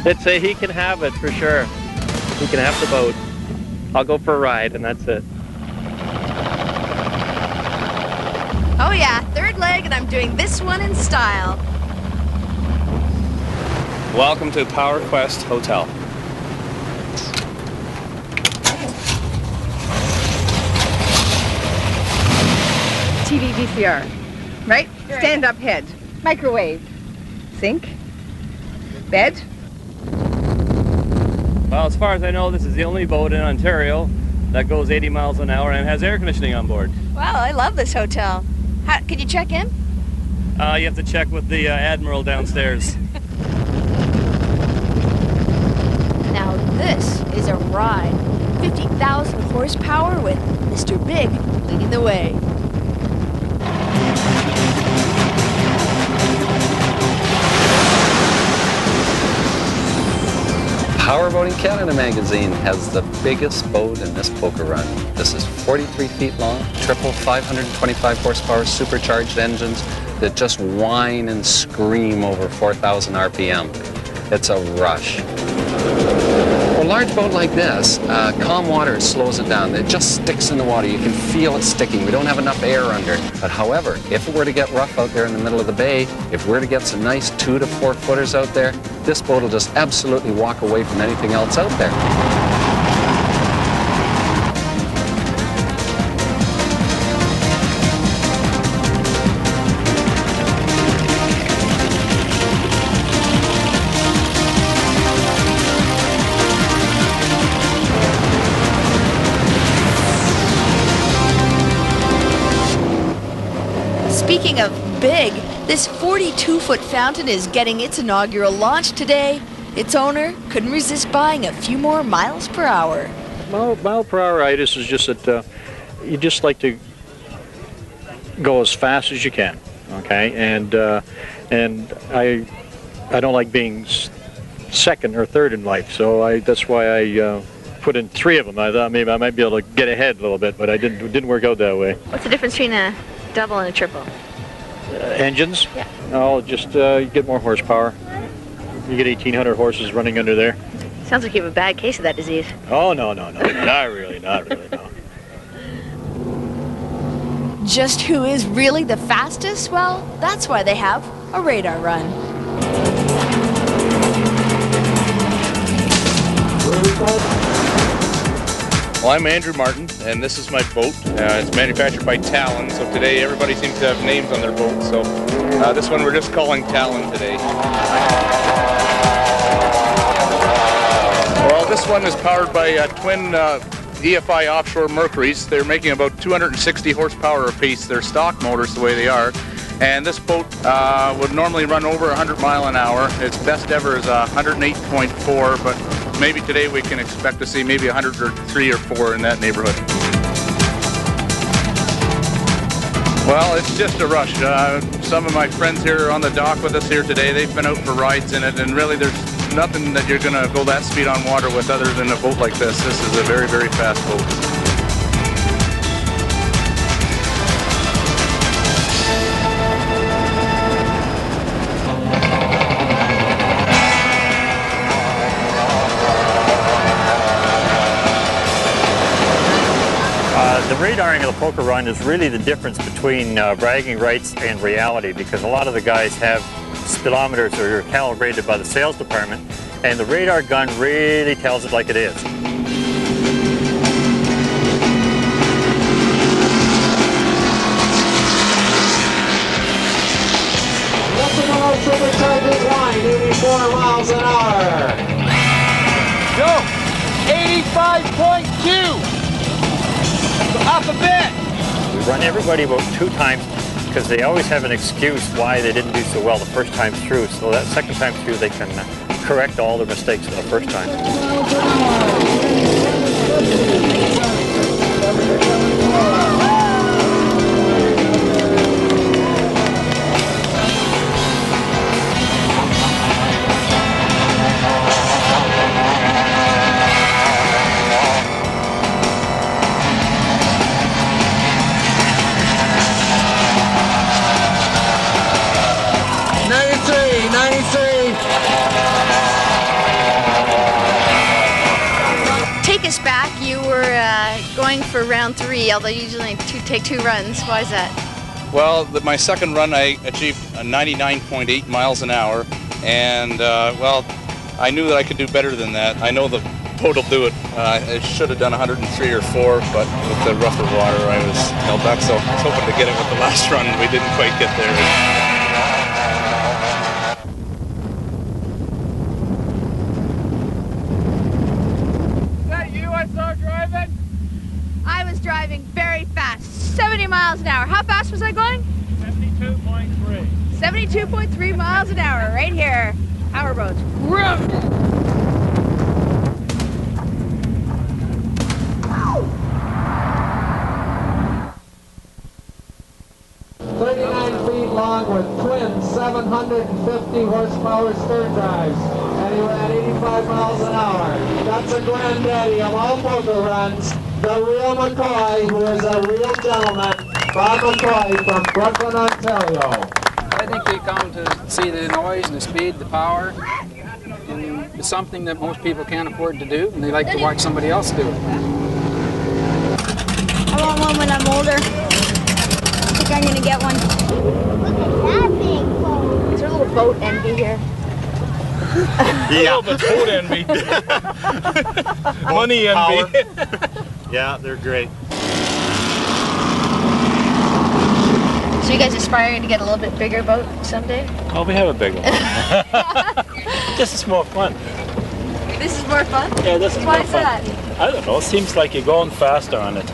It's he can have it for sure. He can have the boat. I'll go for a ride and that's it.
Oh yeah, third leg, and I'm doing this one in style.
Welcome to Power Quest Hotel.
TV VCR, right? Stand-up head, microwave, sink, bed.
Well, as far as I know, this is the only boat in Ontario that goes 80 miles an hour and has air conditioning on board.
Wow, I love this hotel. Could you check in?
You have to check with the Admiral downstairs.
Now this is a ride. 50,000 horsepower with Mr. Big leading the way.
Powerboating Canada magazine has the biggest boat in this poker run. This is 43 feet long, triple 525 horsepower supercharged engines that just whine and scream over 4,000 RPM. It's a rush. For a large boat like this, calm water slows it down. It just sticks in the water. You can feel it sticking. We don't have enough air under. But however, if it were to get rough out there in the middle of the bay, if we're to get some nice 2 to 4 footers out there, this boat will just absolutely walk away from anything else out there.
Speaking of big, this 42-foot fountain is getting its inaugural launch today. Its owner couldn't resist buying a few more miles per hour.
Mile per hour itis is just that you just like to go as fast as you can, okay? And I don't like being second or third in life, so that's why I
put in 3 of them. I thought maybe I might be able to get ahead a little bit, but it didn't work out that way.
What's the difference between a double and a triple?
Engines?
Yeah.
Oh, just you get more horsepower. You get 1,800 horses running under there.
Sounds like you have a bad case of that disease.
Oh, no. Not really, no.
Just who is really the fastest? Well, that's why they have a radar run.
Well, I'm Andrew Martin, and this is my boat. It's manufactured by Talon, so today everybody seems to have names on their boat, so this one we're just calling Talon today. Well, this one is powered by twin EFI offshore Mercuries. They're making about 260 horsepower apiece. They're stock motors the way they are. And this boat would normally run over 100 miles an hour. Its best ever is 108.4, but maybe today we can expect to see maybe 103 or 4 in that neighborhood. Well, it's just a rush. Some of my friends here are on the dock with us here today. They've been out for rides in it, and really there's nothing that you're going to go that speed on water with other than a boat like this. This is a very, very fast boat.
The radaring of the poker run is really the difference between bragging rights and reality, because a lot of the guys have speedometers that are calibrated by the sales department, and the radar gun really tells it like it is.
Superchargers line, 84 miles an hour.
Go! 85.2! Up a bit!
We run everybody about 2 times because they always have an excuse why they didn't do so well the first time through. So that second time through, they can correct all their mistakes of the first time.
93.
Take us back. You were going for round 3, although you usually take 2 runs. Why is that?
Well, my second run I achieved 99.8 miles an hour, and well, I knew that I could do better than that. I know the boat will do it. I should have done 103 or 4, but with the rougher water I was held back, so I was hoping to get it with the last run. We didn't quite get there.
I was driving very fast, 70 miles an hour. How fast was I going?
72.3.
72.3 miles an hour, right here. Powerboat.
39 feet long with twin 750 horsepower stern drives. And he ran 85 miles an hour. That's a granddaddy of all poker runs. The real McCoy, who is a real gentleman, Bob McCoy from Brooklyn, Ontario.
I think they come to see the noise and the speed, the power. And it's something that most people can't afford to do, and they like to watch somebody else do it.
I want one when I'm older. I think I'm going to get one. Look at that big boat. Is there a little boat envy here?
Yeah, but boat envy. Money envy.
Yeah, they're great.
So you guys aspiring to get a little bit bigger boat someday?
Oh, we have a big one. This is more fun.
This is more fun?
Yeah, this is
Why
more
is
fun.
that?
I don't know, it seems like you're going faster on it.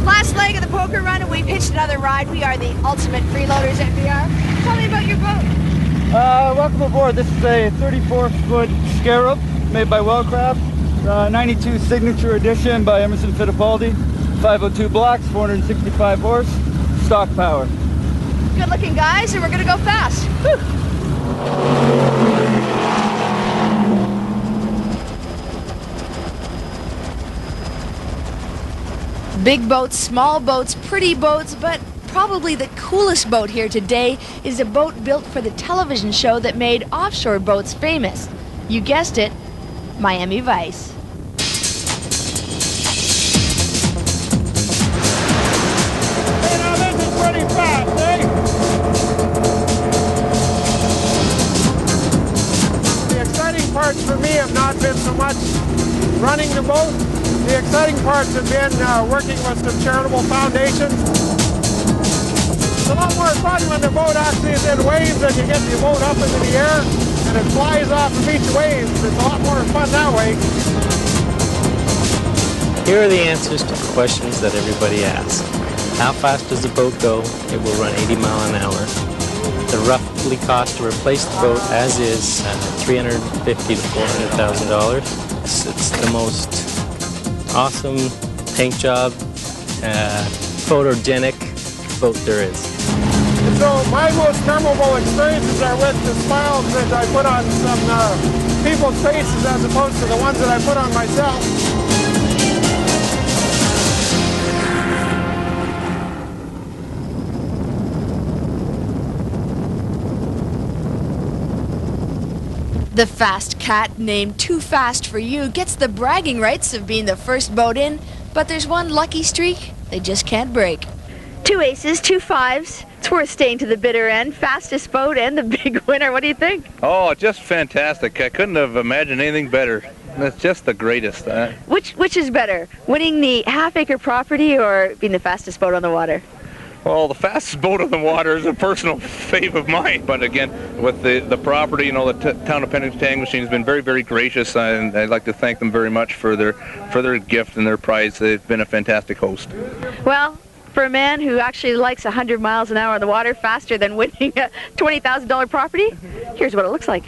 Last leg of the poker run, and we've hitched another ride. We are the ultimate freeloaders at VR. Tell me about your boat.
Welcome aboard. This is a 34-foot Scarab made by Wellcraft. 92 Signature Edition by Emerson Fittipaldi. 502 blocks, 465 horse, stock power.
Good looking guys, and we're gonna go fast. Whew. Big boats, small boats, pretty boats, but probably the coolest boat here today is a boat built for the television show that made offshore boats famous. You guessed it, Miami Vice.
Hey, now this is pretty fast, eh? The exciting parts for me have not been so much running the boat. The exciting parts have been working with some charitable foundations. It's a lot more fun when the boat actually is in waves and you get the boat up into the air and it flies off of each wave. It's a lot more fun that way.
Here are the answers to the questions that everybody asks. How fast does the boat go? It will run 80 miles an hour. The roughly cost to replace the boat as is $350,000 to $400,000. It's the most awesome paint job, photogenic boat there is.
So my most memorable experiences are with the smiles that I put on some people's faces as opposed to the ones that I put on myself.
The Fast Cat, named Too Fast for You, gets the bragging rights of being the first boat in, but there's one lucky streak they just can't break. 2 aces, 2 5s. It's worth staying to the bitter end. Fastest boat and the big winner. What do you think?
Oh, just fantastic. I couldn't have imagined anything better. It's just the greatest.
Which is better, winning the half-acre property or being the fastest boat on the water?
Well, the fastest boat on the water is a personal fave of mine. But again, with the property, you know, the town of Pennington Tang Machine has been very, very gracious, and I'd like to thank them very much for their gift and their prize. They've been a fantastic host.
Well, for a man who actually likes 100 miles an hour on the water faster than winning a $20,000 property, here's what it looks like.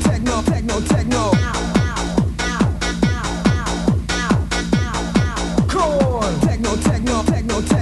techno, techno, techno. Come on, techno, techno, techno, techno.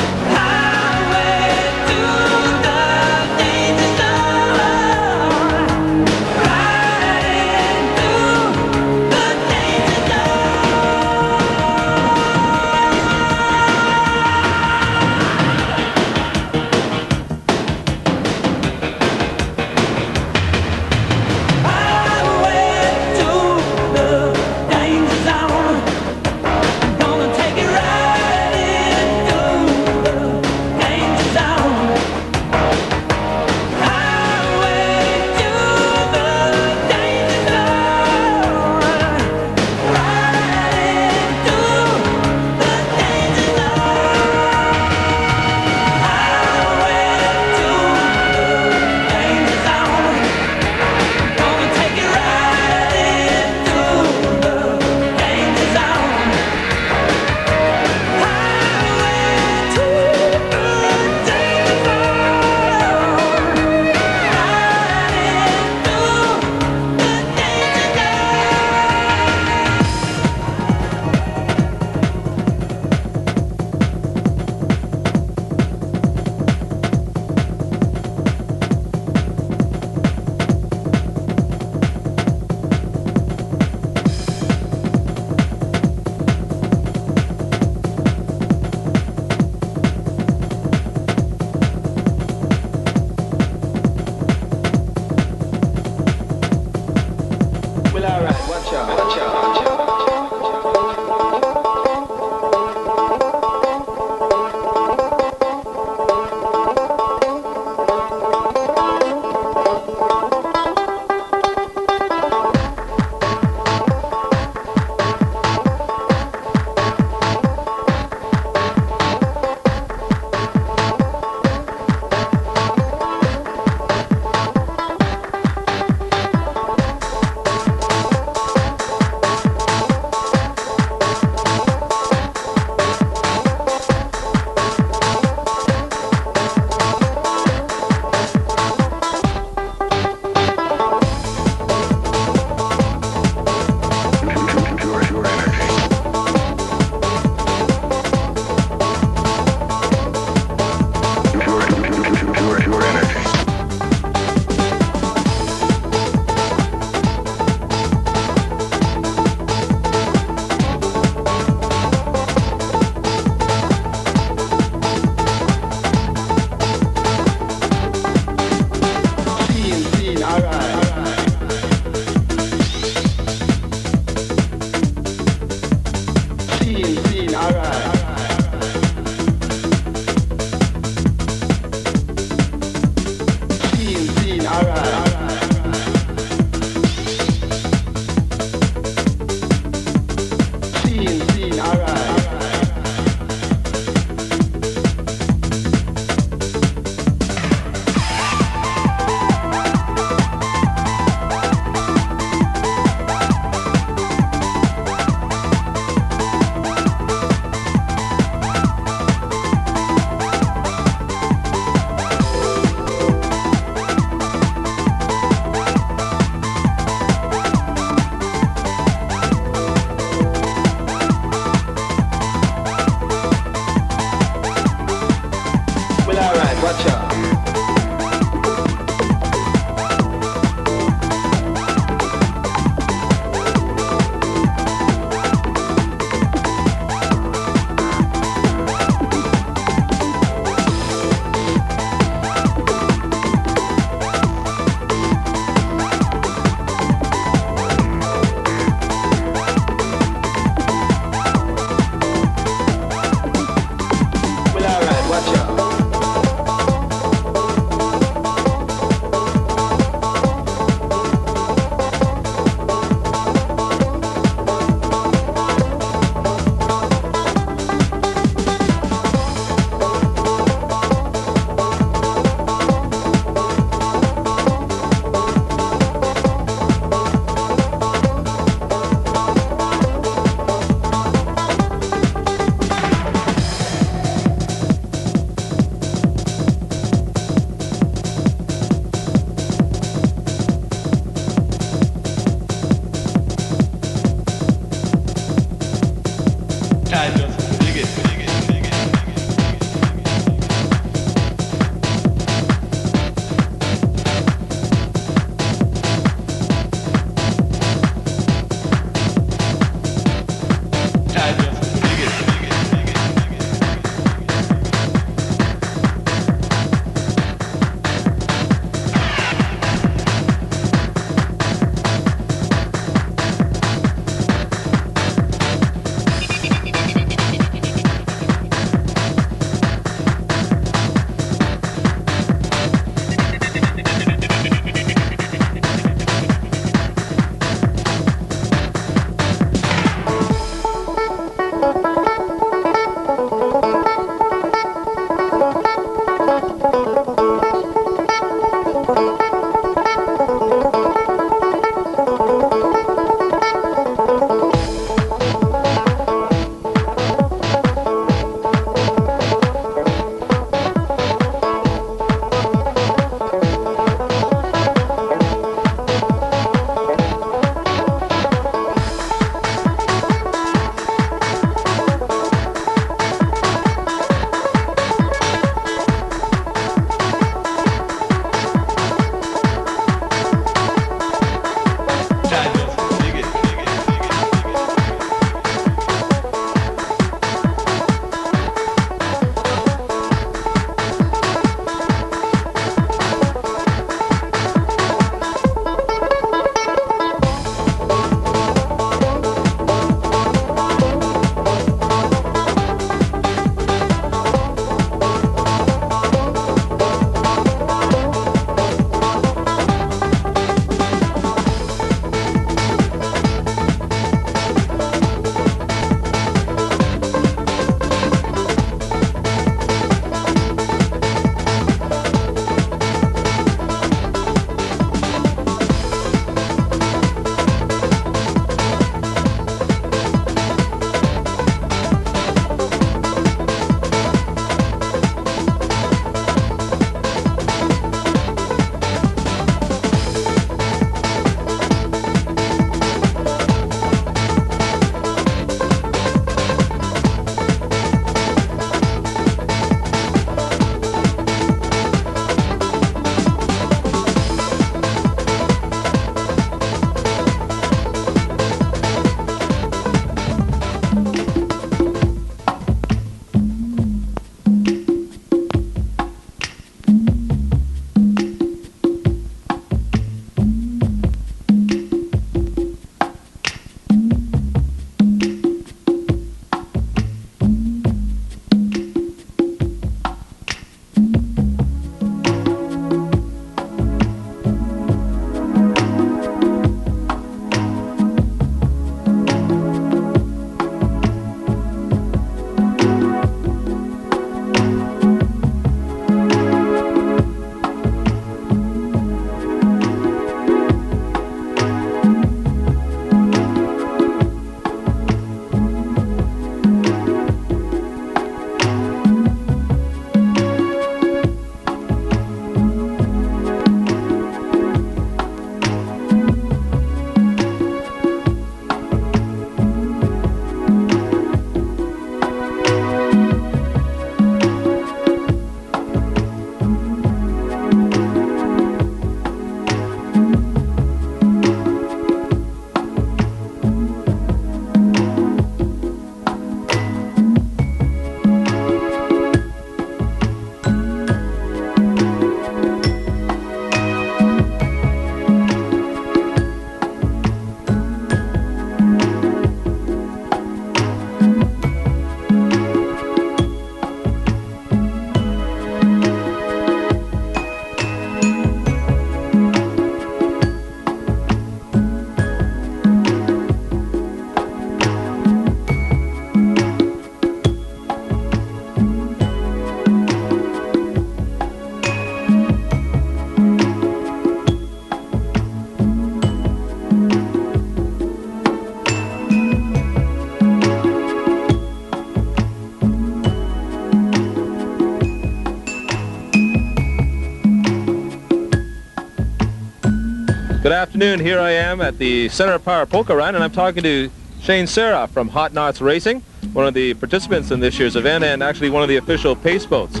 Good afternoon. Here I am at the Center of Power Poker Run, and I'm talking to Shane Serra from Hot Knots Racing, one of the participants in this year's event and actually one of the official pace boats.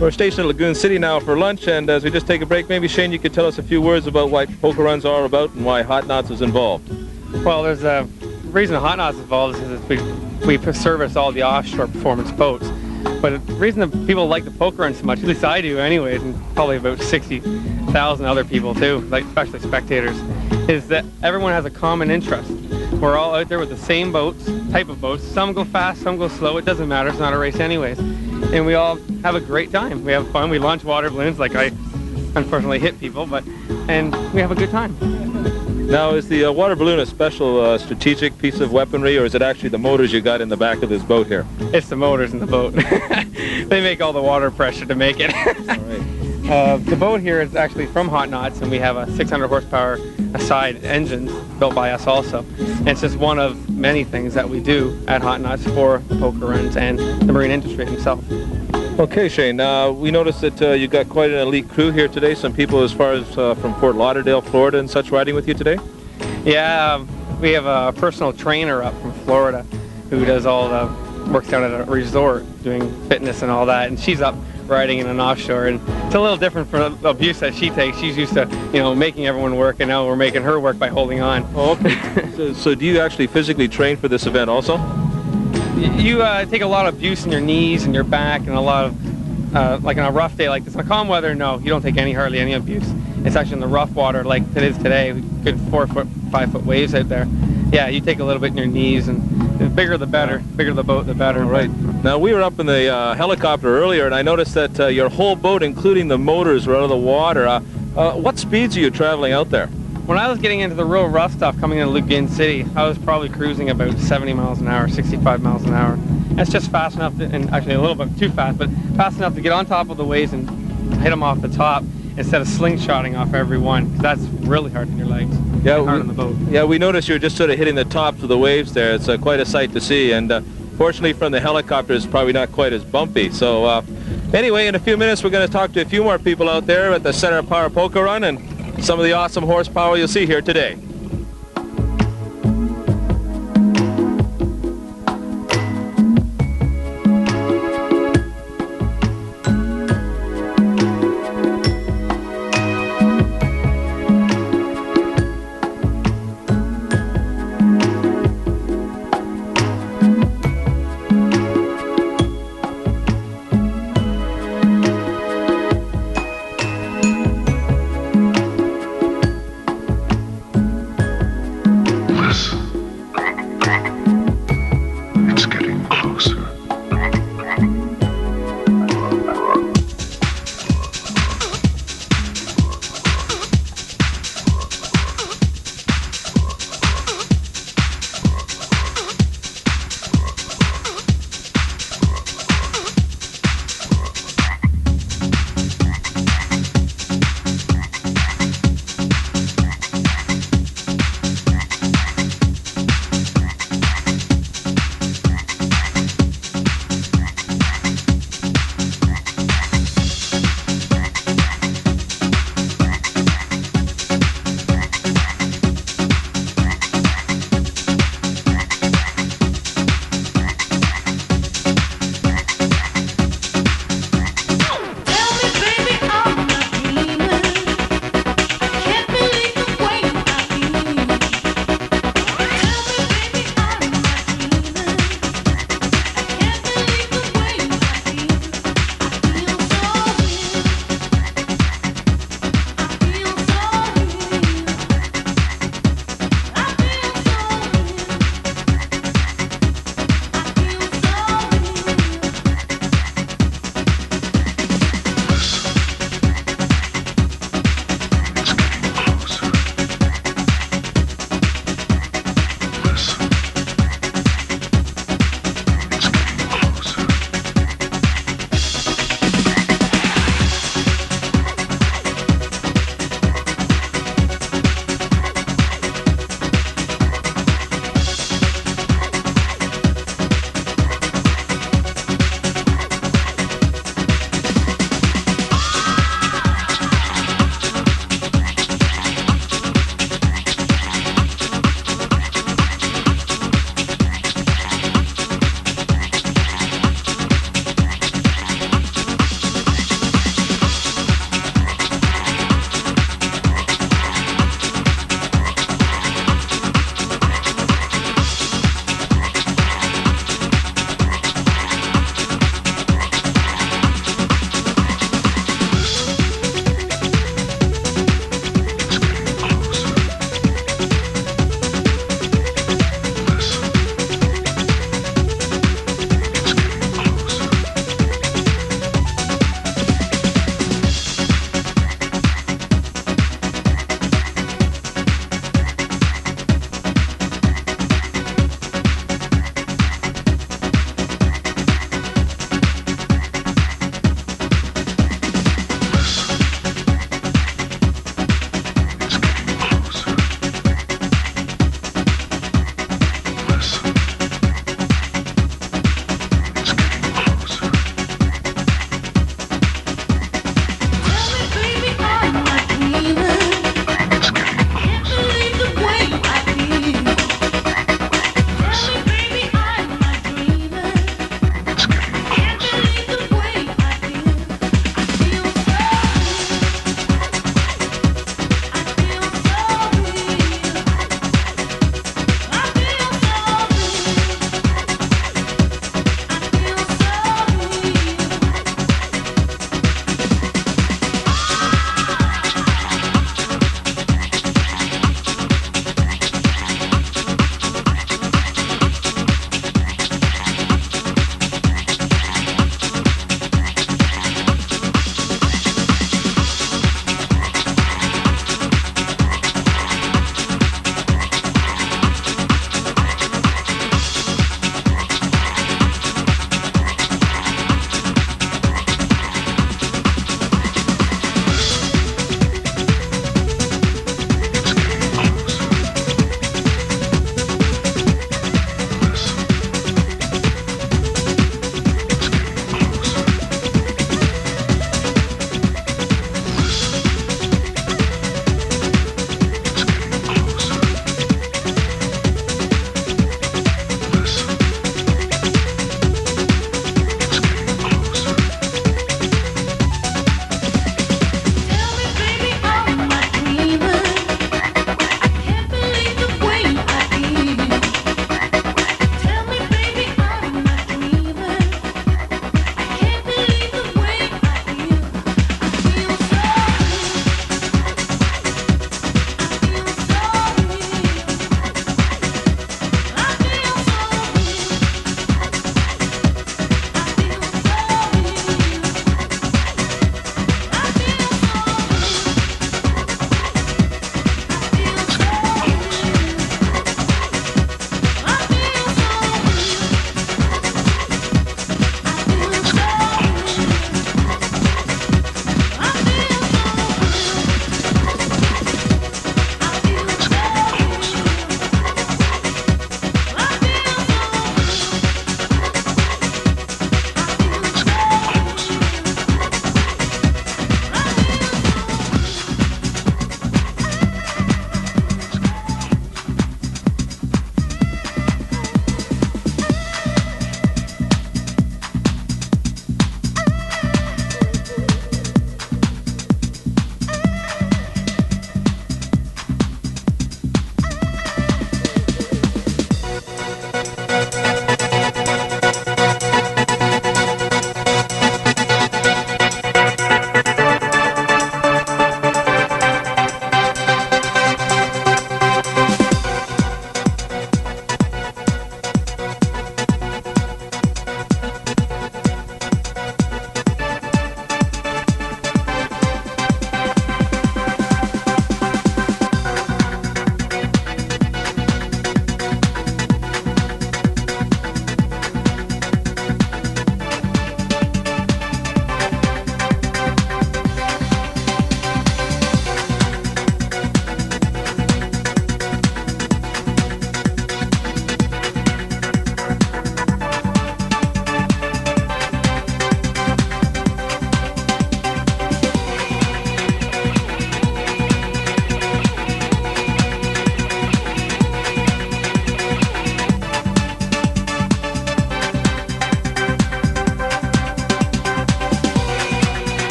We're stationed at Lagoon City now for lunch, and as we just take a break, maybe Shane, you could tell us a few words about what poker runs are about and why Hot Knots is involved.
Well, there's a reason Hot Knots is involved is we service all the offshore performance boats. But the reason that people like the poker run so much, at least I do anyways, and probably about 60,000 other people too, like especially spectators, is that everyone has a common interest. We're all out there with the same boats, type of boats. Some go fast, some go slow. It doesn't matter. It's not a race anyways. And we all have a great time. We have fun. We launch water balloons, like I unfortunately hit people, and we have a good time.
Now, is the water balloon a special strategic piece of weaponry, or is it actually the motors you got in the back of this boat here?
It's the motors in the boat. They make all the water pressure to make it.
All right.
The boat here is actually from Hot Knots, and we have a 600 horsepower side engine built by us also. And it's just one of many things that we do at Hot Knots for the poker runs and the marine industry itself.
Okay, Shane, we noticed that you got quite an elite crew here today. Some people as far as from Fort Lauderdale, Florida and such riding with you today?
Yeah, we have a personal trainer up from Florida who does all the works down at a resort doing fitness and all that, and she's up riding in an offshore, and it's a little different from the abuse that she takes. She's used to, making everyone work, and now we're making her work by holding on.
Oh, okay. so do you actually physically train for this event also?
You take a lot of abuse in your knees and your back, and a lot of, like on a rough day like this. In calm weather, no, you don't take hardly any abuse. It's actually in the rough water like it is today, good 4-foot, 5-foot waves out there. Yeah, you take a little bit in your knees, and the bigger the better. Bigger the boat, the better.
All right. Now, we were up in the helicopter earlier, and I noticed that your whole boat, including the motors, were out of the water. What speeds are you traveling out there?
When I was getting into the real rough stuff coming into Lagoon City, I was probably cruising about 70 miles an hour, 65 miles an hour. That's just fast enough, and actually a little bit too fast, but fast enough to get on top of the waves and hit them off the top instead of slingshotting off every one, because that's really hard on your legs.
Yeah,
hard on the boat.
Yeah, we noticed you were just sort of hitting the tops of the waves there. It's quite a sight to see, and fortunately from the helicopter it's probably not quite as bumpy. So anyway, in a few minutes we're going to talk to a few more people out there at the Center of Power Poker Run and some of the awesome horsepower you'll see here today.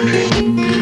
Thank you.